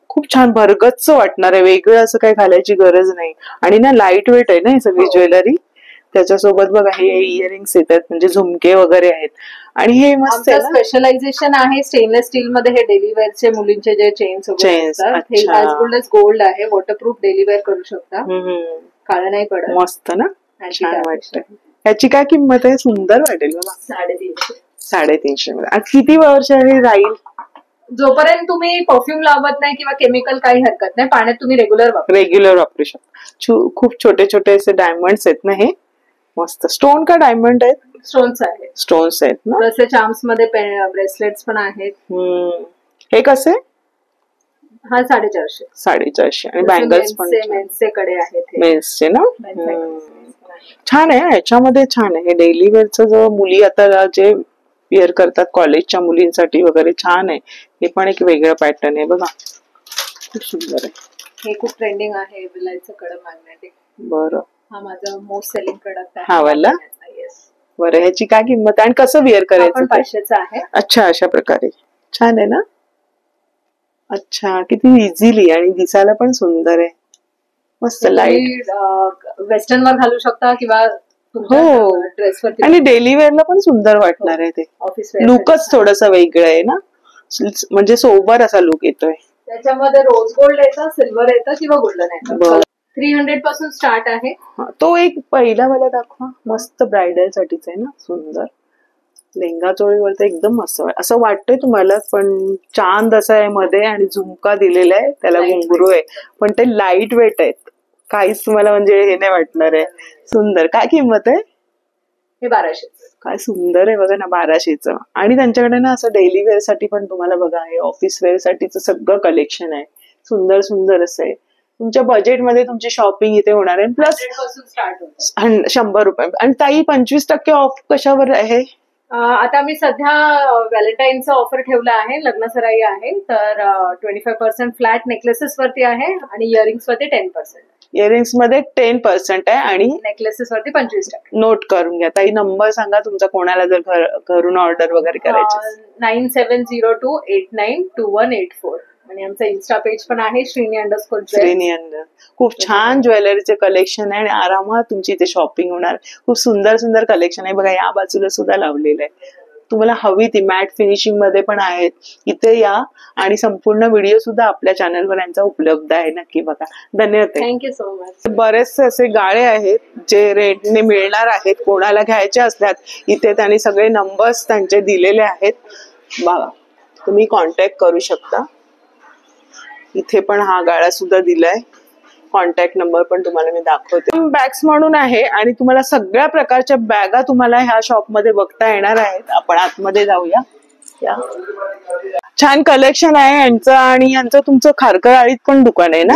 खूप छान भरगच्च वाटणार आहे. वेगळं असं काही घालायची गरज नाही. आणि ना लाईट वेट आहे ना ही सगळी ज्वेलरी. त्याच्यासोबत बघा हे इयरिंग्स येतात म्हणजे झुमके वगैरे आहेत. आणि हे मस्त आहे ना. स्पेशलायझेशन आहे स्टेनलेस स्टील मध्ये. हे डेली वेअरचे मुलींचे जे चेन्स वगैरे Chains, असतात हे अच्छा. ॲज गुड एज गोल्ड आहे. वॉटरप्रूफ डेली वेअर करू शकता. हम्म. काळं नाही पडत. मस्त ना. आणि छान ती वाटतंय. याची काय किंमत आहे? सुंदर वाटेल बघा. 350. 350 मध्ये. आज किती वर्ष राहील? जोपर्यंत तुम्ही परफ्यूम लावत नाही किंवा केमिकल काही हरकत नाही. पाण्यात तुम्ही रेग्युलर वापरा. रेग्युलर वापरू शकता. खूप छोटे छोटे असे डायमंड्स आहेत ना हे. मस्त. स्टोन का डायमंड आहेत? स्टोन्स आहेत. स्टोन्स आहेत ना. तसे चार्म्स मध्ये ब्रेसलेट्स पण आहेत. हे कसे? हा 450. 450 आणि बँगल्स पण मेन्सचे कडे आहेत हे. मेन्सचे ना. Men's items. छान आहे, याच्यामध्ये छान आहे. डेली वेअरचं जो मुली आता जे वेअर करतात कॉलेजच्या मुलींसाठी वगैरे छान आहे. हे पण एक वेगळं पॅटर्न आहे बघा, खूप सुंदर आहे. हे खूप ट्रेंडिंग आहे, विलायचं कडं मॅग्नेटिक. बरं, हा माझा मोस्ट सेलिंग प्रोडक्ट आहे. हा वाला? येस. बरं, ह्याची काय किंमत आहे आणि कसं वेअर पण करायचं ते? 500चा आहे. अच्छा, अशा प्रकारे छान आहे ना. अच्छा, किती इझिली आणि दिसायला पण सुंदर आहे, मस्त लाईट. वेस्टर्न वर घालू शकता किंवा हो. ड्रेस वरती आणि डेली वेअरला पण सुंदर वाटणार आहे ते. ऑफिस लुकच थोडस वेगळं आहे ना, म्हणजे सोबर असा लुक येतोय. त्याच्यामध्ये रोज गोल्ड येतं, सिल्वर येतं किंवा गोल्डन येतं. बरं. 300 पासून स्टार्ट आहे. हा, तो एक पहिला वाला दाखवा, मस्त ब्रायडल साठीच आहे ना, सुंदर लेंगा चोळीवर तर एकदम मस्त असं वाटतंय तुम्हाला, पण चांद असा आहे मध्ये आणि झुमका दिलेला आहे, त्याला घुंगरू आहे, पण ते लाईट वेट आहेत, काहीच तुम्हाला म्हणजे हे नाही वाटणार आहे. सुंदर. काय किंमत आहे? हे 1200. काय सुंदर आहे बघा ना, 1200चं. आणि त्यांच्याकडे ना असं डेली वेअर साठी पण तुम्हाला बघा, हे ऑफिस वेअर साठीचं सगळं कलेक्शन आहे, सुंदर सुंदर असं आहे. तुमच्या बजेटमध्ये तुमची शॉपिंग इथे होणार आहे. प्लस 100 पासून स्टार्ट होतं. 100 रुपये. आणि ताई 25% ऑफ कशावर आहे? आता मी सध्या व्हॅलेंटाईनचं ऑफर ठेवलं आहे, लग्न सराई आहे, तर 25% फ्लॅट नेकलेसेस वरती आहे आणि इयरिंग्स वरती 10%. इयरिंग्स मध्ये 10% आहे आणि नेकलेसेस वरती 25%. नोट करून घ्या ताई. नंबर सांगा तुमचा, कोणाला जर घरून ऑर्डर वगैरे करायची असेल. 9702892184 आणि आमचं इन्स्टा पेज पण आहे, श्रीनी_. श्रेणी अंडर. खूप छान ज्वेलरीचे कलेक्शन आहे आणि आरामात तुमची इथे शॉपिंग होणार. खूप सुंदर सुंदर कलेक्शन आहे बघा, या बाजूला सुद्धा लावलेलं आहे. तुम्हाला हवी ती मॅट फिनिशिंग मध्ये पण आहेत, इथे या. आणि संपूर्ण व्हिडिओ सुद्धा आपल्या चॅनलवर यांचा उपलब्ध आहे, नक्की बघा. धन्यवाद. Thank you so much. बरेचसे असे गाळे आहेत जे रेंटने मिळणार आहेत, कोणाला घ्यायचे असतात इथे त्यांनी सगळे नंबर्स त्यांचे दिलेले आहेत बघा, तुम्ही कॉन्टॅक्ट करू शकता. इथे पण हा गाळा सुद्धा दिलाय, कॉन्टॅक्ट नंबर पण तुम्हाला मी दाखवते. बॅग्स म्हणून आहे आणि तुम्हाला सगळ्या प्रकारच्या बॅगा तुम्हाला ह्या शॉप मध्ये बघता येणार आहेत. आपण आतमध्ये जाऊया. या, छान कलेक्शन आहे यांचं. आणि यांचं तुमचं खारकळआळीत पण दुकान आहे ना?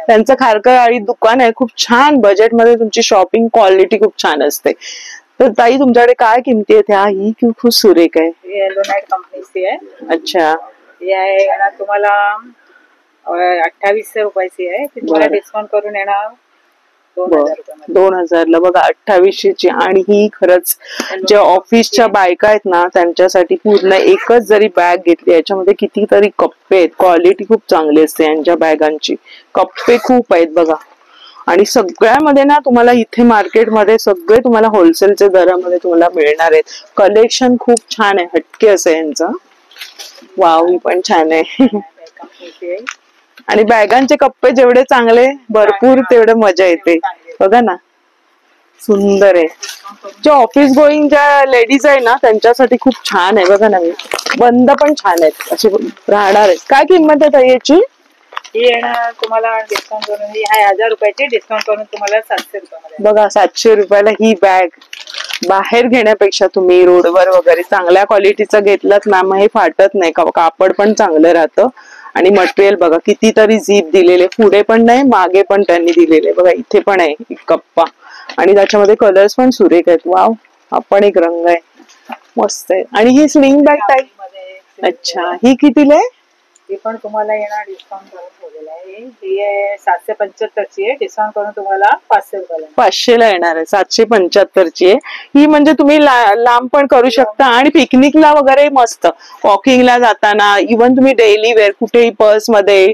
त्यांचं खारकळआळीत दुकान आहे. खूप छान बजेटमध्ये तुमची शॉपिंग क्वालिटी खूप छान असते. तर ताई तुमच्याकडे काय किमती आहेत ह्या? ही खूप सुरेख आहे. येलोनाइट कंपनीची आहे. अच्छा, ही आहे येणार तुम्हाला 2800 रुपयाची आहे. ती तुम्हाला डिस्काउंट करून येणार 2000 रुपये. 2000ला बघा, 2800ची. आणि ही खरंच ज्या ऑफिसच्या बायका आहेत ना त्यांच्यासाठी पूर्ण एकच जरी बॅग घेतली, याच्यामध्ये कितीतरी कप्पे आहेत, क्वालिटी खूप चांगली असते यांच्या बॅगांची, कप्पे खूप आहेत बघा. आणि सगळ्यामध्ये ना तुम्हाला इथे मार्केटमध्ये सगळे तुम्हाला होलसेलच्या दरामध्ये तुम्हाला मिळणार आहेत. कलेक्शन खूप छान आहे, हटके असं यांचं. वाव, ही पण छान आहे. आणि बॅगांचे कप्पे जेवढे चांगले भरपूर तेवढे मजा येते बघा ना, सुंदर आहे. जे ऑफिस गोईंग ज्या लेडीज आहे ना त्यांच्यासाठी खूप छान आहे बघा ना. बंद पण छान आहेत, असे राहणार आहेत. काय किंमत आहे ताई याची? ही येणार तुम्हाला डिस्काउंट करून, ही आहे 1000 रुपयाची, डिस्काउंट करून तुम्हाला 700 रुपये. बघा, 700 रुपयाला ही बॅग. बाहेर घेण्यापेक्षा तुम्ही रोडवर वगैरे चांगल्या क्वालिटीचं घेतलात ना, मग हे फाटत नाही, कापड पण चांगलं राहतं. आणि मटेरियल बघा, कितीतरी झीप दिलेले, पुढे पण नाही मागे पण त्यांनी दिलेले बघा. इथे पण आहे एक कप्पा आणि त्याच्यामध्ये कलर्स पण सुरेख आहेत. वाव, हा पण एक रंग आहे, मस्त आहे. आणि ही स्लिंग बॅग टाईप. अच्छा, ही कितीला आहे? ही पण तुम्हाला येणार डिस्काउंट करून ठेवलेलं आहे. ही आहे 775ची आहे, डिस्काउंट करून तुम्हाला 500 रुपयाला. 500ला येणार आहे, 775ची आहे ही. म्हणजे तुम्ही लांब पण करू शकता आणि पिकनिकला वगैरे मस्त, वॉकिंगला जाताना, इव्हन तुम्ही डेली वेअर कुठेही पर्समध्ये,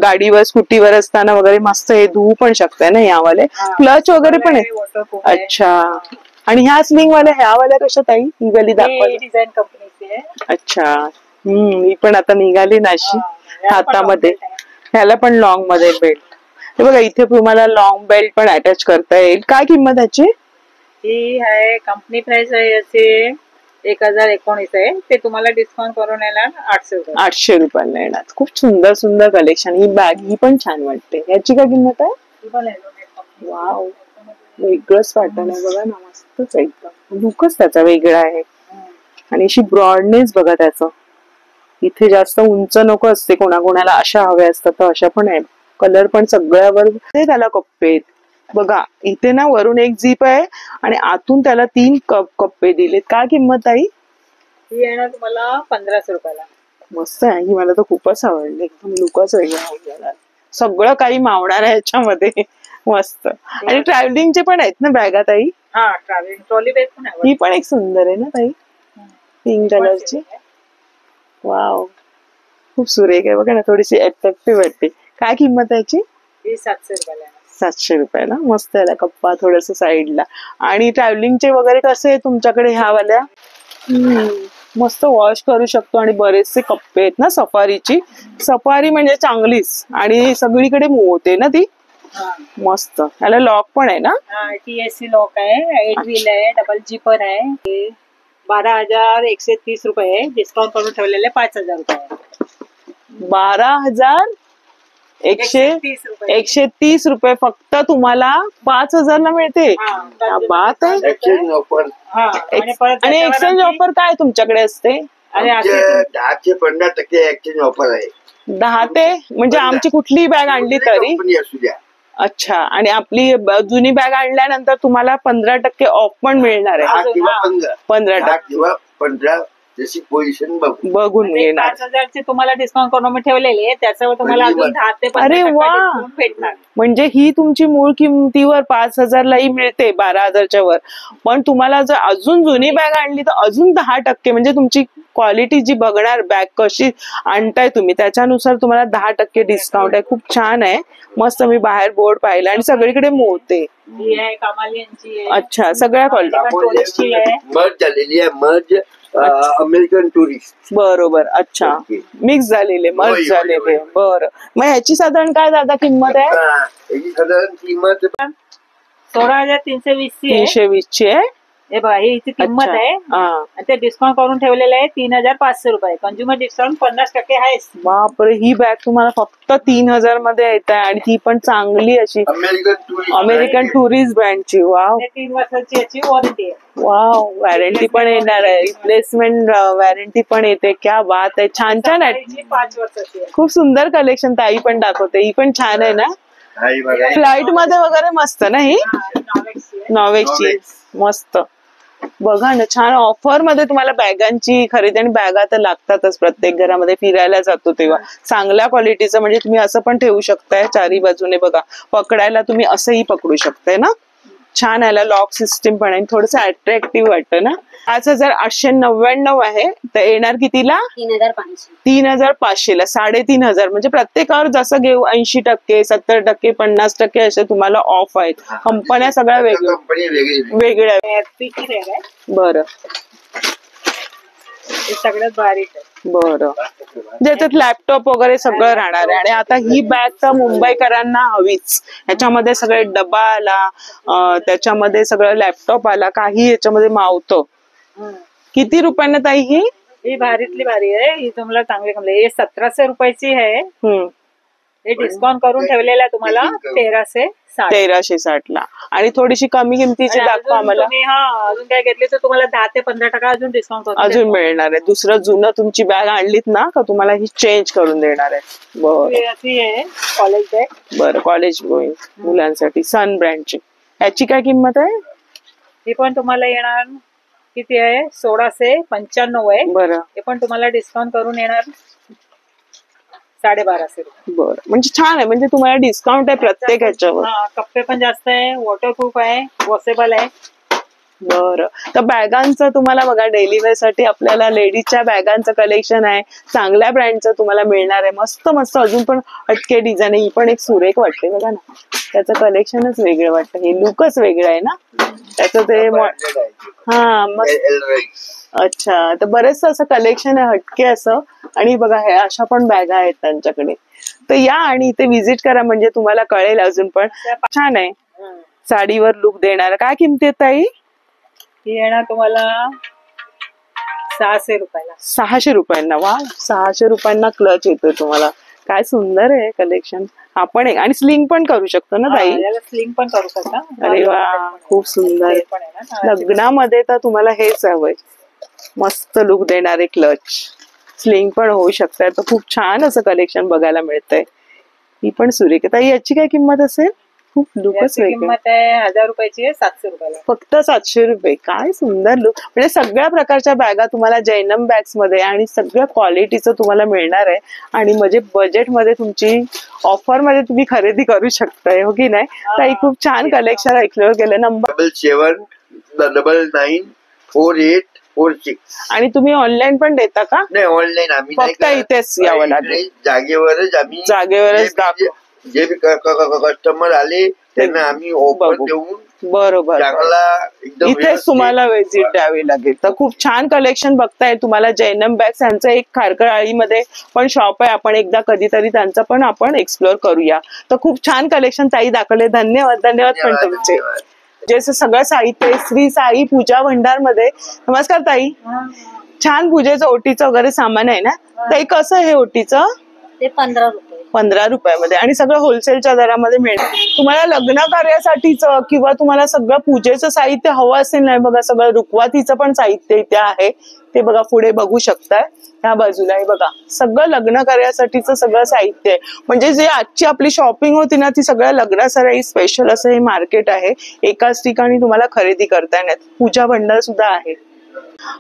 गाडीवर स्कूटीवर असताना वगैरे मस्त हे धुवू पण शकताय ना यावाले. क्लच वगैरे पण आहे. अच्छा, आणि ह्या स्लिंग वाल्या, ह्या वाल्या कशा ताई? ही वाली दाखवा. डिझाईन कंपनीची आहे. अच्छा, ही पण आता निघाली ना अशी हातामध्ये. ह्याला पण लॉंग मध्ये बेल्ट. हे बघा, इथे तुम्हाला लॉंग बेल्ट पण अटॅच करता येईल. काय किंमत त्याची? ही आहे कंपनी प्राइस आहे याची 1019 आहे, ते तुम्हाला डिस्काउंट करून येणार 800 रुपये. 800 रुपयाला येणार. खूप सुंदर सुंदर कलेक्शन. ही बॅग ही पण छान वाटते. याची काय किंमत आहे? ही पण आहे. वाव, वेगळंच पॅटर्न आहे बघा ना, मस्तच एकदम. लुकच त्याचा वेगळा आहे. आणि अशी ब्रॉडनेस बघा त्याचं, इथे जास्त उंच नको असते, कोणाकोणाला अशा हव्या असतात तर अशा पण आहे. कलर पण सगळ्यावर ते त्याला कप्पे आहेत बघा. इथे ना वरून एक झीप आहे आणि आतून त्याला 3 कप्पे दिलेत. काय किंमत आहे? ही येणार तुम्हाला 1500 रुपयाला. मस्त आहे ही, मला तर खूपच आवडली. एकदम लुकच वेगळा होऊन सगळं काही मावणार आहे याच्यामध्ये. मस्त. आणि ट्रॅव्हलिंगचे पण आहेत ना बॅगा ताई? हा, ट्रॅव्हलिंग ट्रॉली बॅग पण आहे. ही पण एक सुंदर आहे ना ताई, पिंक कलरची. वाव, खूप सुरेख आहे बघा ना, थोडीशी अट्रॅक्टिव्ह वाटते. काय किंमत आहे याची? ही 700 रुपयाला आहे. 700 रुपयाला. मस्त आहे कप्पा थोडस साईडला. आणि ट्रॅव्हलिंगचे वगैरे कसे आहे तुमच्याकडे ह्या वाल्या? मस्त वॉश करू शकतो आणि बरेचसे कप्पे आहेत ना सफारीची. सफारी म्हणजे चांगलीच आणि सगळीकडे मूव होते ना ती. मस्त. याला लॉक पण आहे ना? TSC लॉक आहे, 8 व्हील आहे, डबल जीपर आहे. 12,130 रुपये आहे, डिस्काउंट करून ठेवलेले 5,000 रुपये आहे. 12,130 रुपये फक्त तुम्हाला 5,000 ला मिळते. बात आहे. आणि एक्सचेंज ऑफर काय तुमच्याकडे असते? 10 ते 15% एक्सचेंज ऑफर आहे. 10 ते म्हणजे आमची कुठलीही बॅग आणली तरी? असू द्या. अच्छा. आणि आपली जुनी बॅग आणल्यानंतर तुम्हाला 15% ऑफ पण मिळणार आहे. 15% किंवा 15 जशी पोझिशन बघून मिळणार. 5,000चे तुम्हाला डिस्काउंट करून मी ठेवलेले, त्याच्यावर तुम्हाला अजून 10 ते 15% भेटणार. म्हणजे ही तुमची मूळ किमतीवर 5,000 लाही मिळते, 12,000च्या वर. पण तुम्हाला जर अजून जुनी बॅग आणली तर अजून 10%, म्हणजे तुमची क्वालिटी जी बघणार बॅग कशी आणताय तुम्ही त्याच्यानुसार तुम्हाला 10% डिस्काउंट आहे. खूप छान आहे. मस्त. मी बाहेर बोर्ड पाहिला आणि सगळीकडे मोठे. अच्छा, सगळ्या क्वालिटी मर्ज झालेली आहे. Merge American tourist. बरोबर. अच्छा, मिक्स झालेले, मर्ज झालेले. बरं. मग ह्याची साधारण काय दादा किंमत आहे? याची साधारण किंमत 16,320 320 ची आहे. हे बघा, ही हिची किंमत आहे. आणि ते डिस्काउंट करून ठेवलेलं आहे 3,500 रुपये. कंझ्युमर डिस्काउंट 50% आहे. बापरे, ही बॅग तुम्हाला फक्त 3,000 मध्ये येत आहे आणि ती पण चांगली अशी अमेरिकन टुरिस्ट ब्रँडची. वाव. 3 वर्षाची याची वॉरंटी आहे. वाव. वॉरंटी पण येणार आहे, रिप्लेसमेंट वॉरंटी पण येते. क्या बात आहे. छान छान आहे. 5 वर्षाची आहे. खूप सुंदर कलेक्शन. ताई पण दाखवते. ही पण छान आहे ना, फ्लाईट मध्ये वगैरे मस्त ना ही. नॉवेक्सची मस्त. बघा ना, छान ऑफर मध्ये तुम्हाला बॅगांची खरेदी. आणि बॅगा तर लागतातच प्रत्येक घरामध्ये, फिरायला जातो तेव्हा. चांगल्या क्वालिटीचं म्हणजे तुम्ही असं पण ठेवू शकताय चारी बाजूने. बघा, पकडायला तुम्ही असंही पकडू शकताय ना. छान. याला लॉक सिस्टीम पण आहे. थोडस अट्रॅक्टिव्ह वाटतं ना. 5,899 आहे. तर येणार कितीला? 3,500 ला. 3,500 म्हणजे प्रत्येकावर जसं घेऊ 80%, 70%, 50% असे तुम्हाला ऑफ आहेत. कंपन्या सगळ्या वेगळ्या. बरं. सगळ्यात भारी आहे. बरं. ज्याच्यात लॅपटॉप वगैरे सगळं राहणार आहे. आणि आता ही बॅग तर मुंबईकरांना हवीच. ह्याच्यामध्ये सगळे डबा आला, त्याच्यामध्ये सगळं लॅपटॉप आला, काही याच्यामध्ये मावतं. किती रुपयांना ताई ही? ही भारीतली भारी आहे. ही तुम्हाला चांगली कमली. हे 1,700 रुपयाची आहे. हे डिस्काउंट करून ठेवलेलं आहे तुम्हाला 1,360 ला. आणि थोडीशी कमी किमतीची दाखवा आम्हाला. अजून काय घेतली तर तुम्हाला 10 ते 15% अजून डिस्काउंट अजून मिळणार आहे. दुसरं जुनं तुमची बॅग आणलीत ना का तुम्हाला ही चेंज करून देणार आहे. बरं. अशी आहे कॉलेज बॅग. बरं, कॉलेज गोईंग मुलांसाठी सन ब्रँडची. याची काय किंमत आहे? ही पण तुम्हाला येणार किती आहे? 1,695 आहे. बरं. हे पण तुम्हाला डिस्काउंट करून येणार 1,250 रुपये. बरं, म्हणजे छान आहे. म्हणजे तुम्हाला डिस्काउंट आहे प्रत्येक ह्याच्यावर. कप्पे पण जास्त आहे, वॉटरप्रूफ आहे, वॉशेबल आहे. बरं. तर बॅगांचं तुम्हाला बघा, डेली वेअर साठी आपल्याला लेडीजच्या बॅगांचं कलेक्शन आहे. चांगल्या ब्रँडचं तुम्हाला मिळणार आहे. मस्त मस्त अजून पण हटके डिझाईन आहे. ही पण एक सुरेख वाटते बघा ना. त्याचं कलेक्शनच वेगळं वाटतं. हे लुकच वेगळं आहे ना त्याचं. ते हा मस्त. अच्छा, तर बरेचसं असं कलेक्शन आहे हटके असं. आणि बघा, हे अशा पण बॅगा आहेत त्यांच्याकडे. तर या आणि इथे व्हिजिट करा, म्हणजे तुम्हाला कळेल अजून पण. छान आहे. साडीवर लुक देणार. काय किमती आहे ताई? ही येणार तुम्हाला 600 रुपयाला. 600 रुपयांना. वा, 600 रुपयांना क्लच येतोय तुम्हाला. काय सुंदर आहे कलेक्शन. आपण एक आणि स्लिंग पण करू शकतो ना ताई? स्लिंग पण करू शकता. अरे वा, खूप सुंदर. लग्नामध्ये तर तुम्हाला हेच हवंय. मस्त लुक देणारे क्लच. स्लिंग पण होऊ शकतात. तर खूप छान असं कलेक्शन बघायला मिळतंय. ही पण सुरेख आहे. ताई याची काय किंमत असेल? खूप लुकच याची वेगळी. किंमत आहे 1000 रुपयाची आहे, 700 रुपयाला. फक्त 700 रुपये. काय सुंदर लुक. म्हणजे सगळ्या प्रकारच्या बॅगा तुम्हाला जैनम बॅग्स मध्ये आणि सगळ्या क्वालिटीचं तुम्हाला मिळणार आहे. आणि म्हणजे बजेट मध्ये तुमची ऑफर मध्ये तुम्ही खरेदी करू शकताय, हो की नाही? ताई खूप छान कलेक्शन ऐकलं गेलं. नंबर 77994846. आणि तुम्ही ऑनलाईन पण देता का? नाही, ऑनलाईन आम्ही नाही फक्त करत. इथेच यावं लागेल. जागेवरच आम्ही जागेवरच दाखव. जे बी कस्टमर आले त्यांना आम्ही ऑफर बघू. देऊन बरोबर. चांगला एकदम इथेच तुम्हाला व्हिजिट द्यावी लागेल. तर खूप छान कलेक्शन बघताय तुम्हाला जैनम बॅग्स. यांचं एक खारकळाळीमध्ये पण शॉप आहे. आपण एकदा कधीतरी त्यांचं पण आपण एक्सप्लोर करूया. तर खूप छान कलेक्शन ताई दाखवले. धन्यवाद. धन्यवाद पण तुमचे. जसं सगळं साहित्य श्री साई पूजा भंडार मध्ये. नमस्कार ताई. छान पूजेचं ओटीचं वगैरे सामान आहे ना ताई? कसं हे ओटीचं? ते 15 रुपये. 15 रुपयामध्ये आणि सगळं होलसेलच्या दरामध्ये मिळणार. तुम्हाला लग्न कार्यासाठीच किंवा तुम्हाला सगळं पूजेचं साहित्य हवं असेल नाही बघा, सगळं रुखवातीचं पण साहित्य इथे आहे. ते बघा पुढे बघू शकताय. ह्या बाजूला आहे बघा, सगळं लग्न कार्यासाठीचं सगळं साहित्य आहे. म्हणजे जे आजची आपली शॉपिंग होती ना ती सगळ्या लग्नासाठी स्पेशल असं हे मार्केट आहे. एकाच ठिकाणी तुम्हाला खरेदी करता येणार. पूजा भंडार सुद्धा आहे.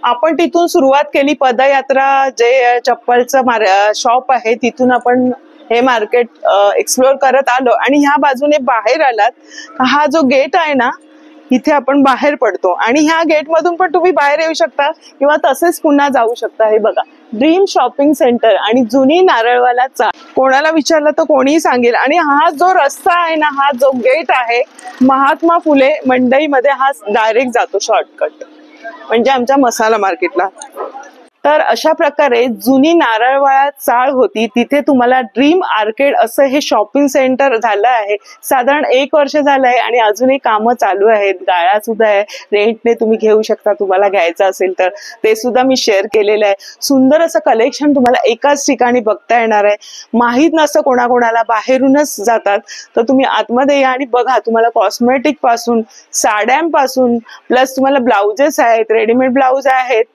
आपण तिथून सुरुवात केली पदयात्रा, जे चप्पलचं शॉप आहे तिथून आपण हे मार्केट एक्सप्लोर करत आलो. आणि ह्या बाजूने बाहेर आलात, हा जो गेट आहे ना इथे आपण बाहेर पडतो. आणि ह्या गेट मधून पण तुम्ही बाहेर येऊ शकता किंवा तसेच पुन्हा जाऊ शकता. हे बघा ड्रीम शॉपिंग सेंटर आणि जुनी नारळवाला चाळ. कोणाला विचारलं तर कोणीही सांगेल. आणि हा जो रस्ता आहे ना, हा जो गेट आहे महात्मा फुले मंडईमध्ये, हा डायरेक्ट जातो शॉर्टकट म्हणजे आमच्या मसाला मार्केटला. तर अशा प्रकारे जुनी नारळवाळा चाळ होती, तिथे तुम्हाला ड्रीम आर्केड असं हे शॉपिंग सेंटर झालं आहे. साधारण 1 वर्ष झालंय आणि अजूनही कामं चालू आहेत. गाळा सुद्धा आहे, रेंटने तुम्ही घेऊ शकता तुम्हाला घ्यायचं असेल तर. ते सुद्धा मी शेअर केलेलं आहे. सुंदर असं कलेक्शन तुम्हाला एकाच ठिकाणी बघता येणार आहे. माहीत नसतं कोणाकोणाला, बाहेरूनच जातात. तर तुम्ही आतमध्ये या आणि बघा. तुम्हाला कॉस्मेटिक पासून, साड्यांपासून, प्लस तुम्हाला ब्लाउजेस आहेत, रेडीमेड ब्लाउज आहेत,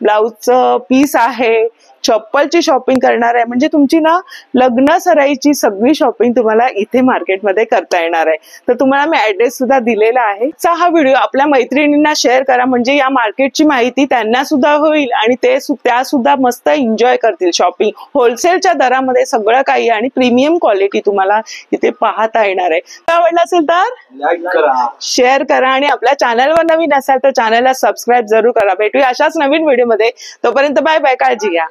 ब्लाउजचं पीस आहे, चप्पलची शॉपिंग करणार आहे. म्हणजे तुमची ना लग्न सराईची सगळी शॉपिंग तुम्हाला इथे मार्केटमध्ये करता येणार आहे. तर तुम्हाला मी ऍड्रेस सुद्धा दिलेला आहे. हा व्हिडिओ आपल्या मैत्रिणींना शेअर करा, म्हणजे या मार्केटची माहिती त्यांना सुद्धा होईल आणि त्या सुद्धा मस्त एन्जॉय करतील शॉपिंग. होलसेलच्या दरामध्ये सगळं काही आणि प्रीमियम क्वालिटी तुम्हाला इथे पाहता येणार आहे. आवडलं असेल तर लाईक करा, शेअर करा आणि आपल्या चॅनलवर नवीन असाल तर चॅनलला सबस्क्राईब जरूर करा. भेटूया अशाच नवीन व्हिडिओमध्ये. तोपर्यंत बाय बाय. काळजी घ्या.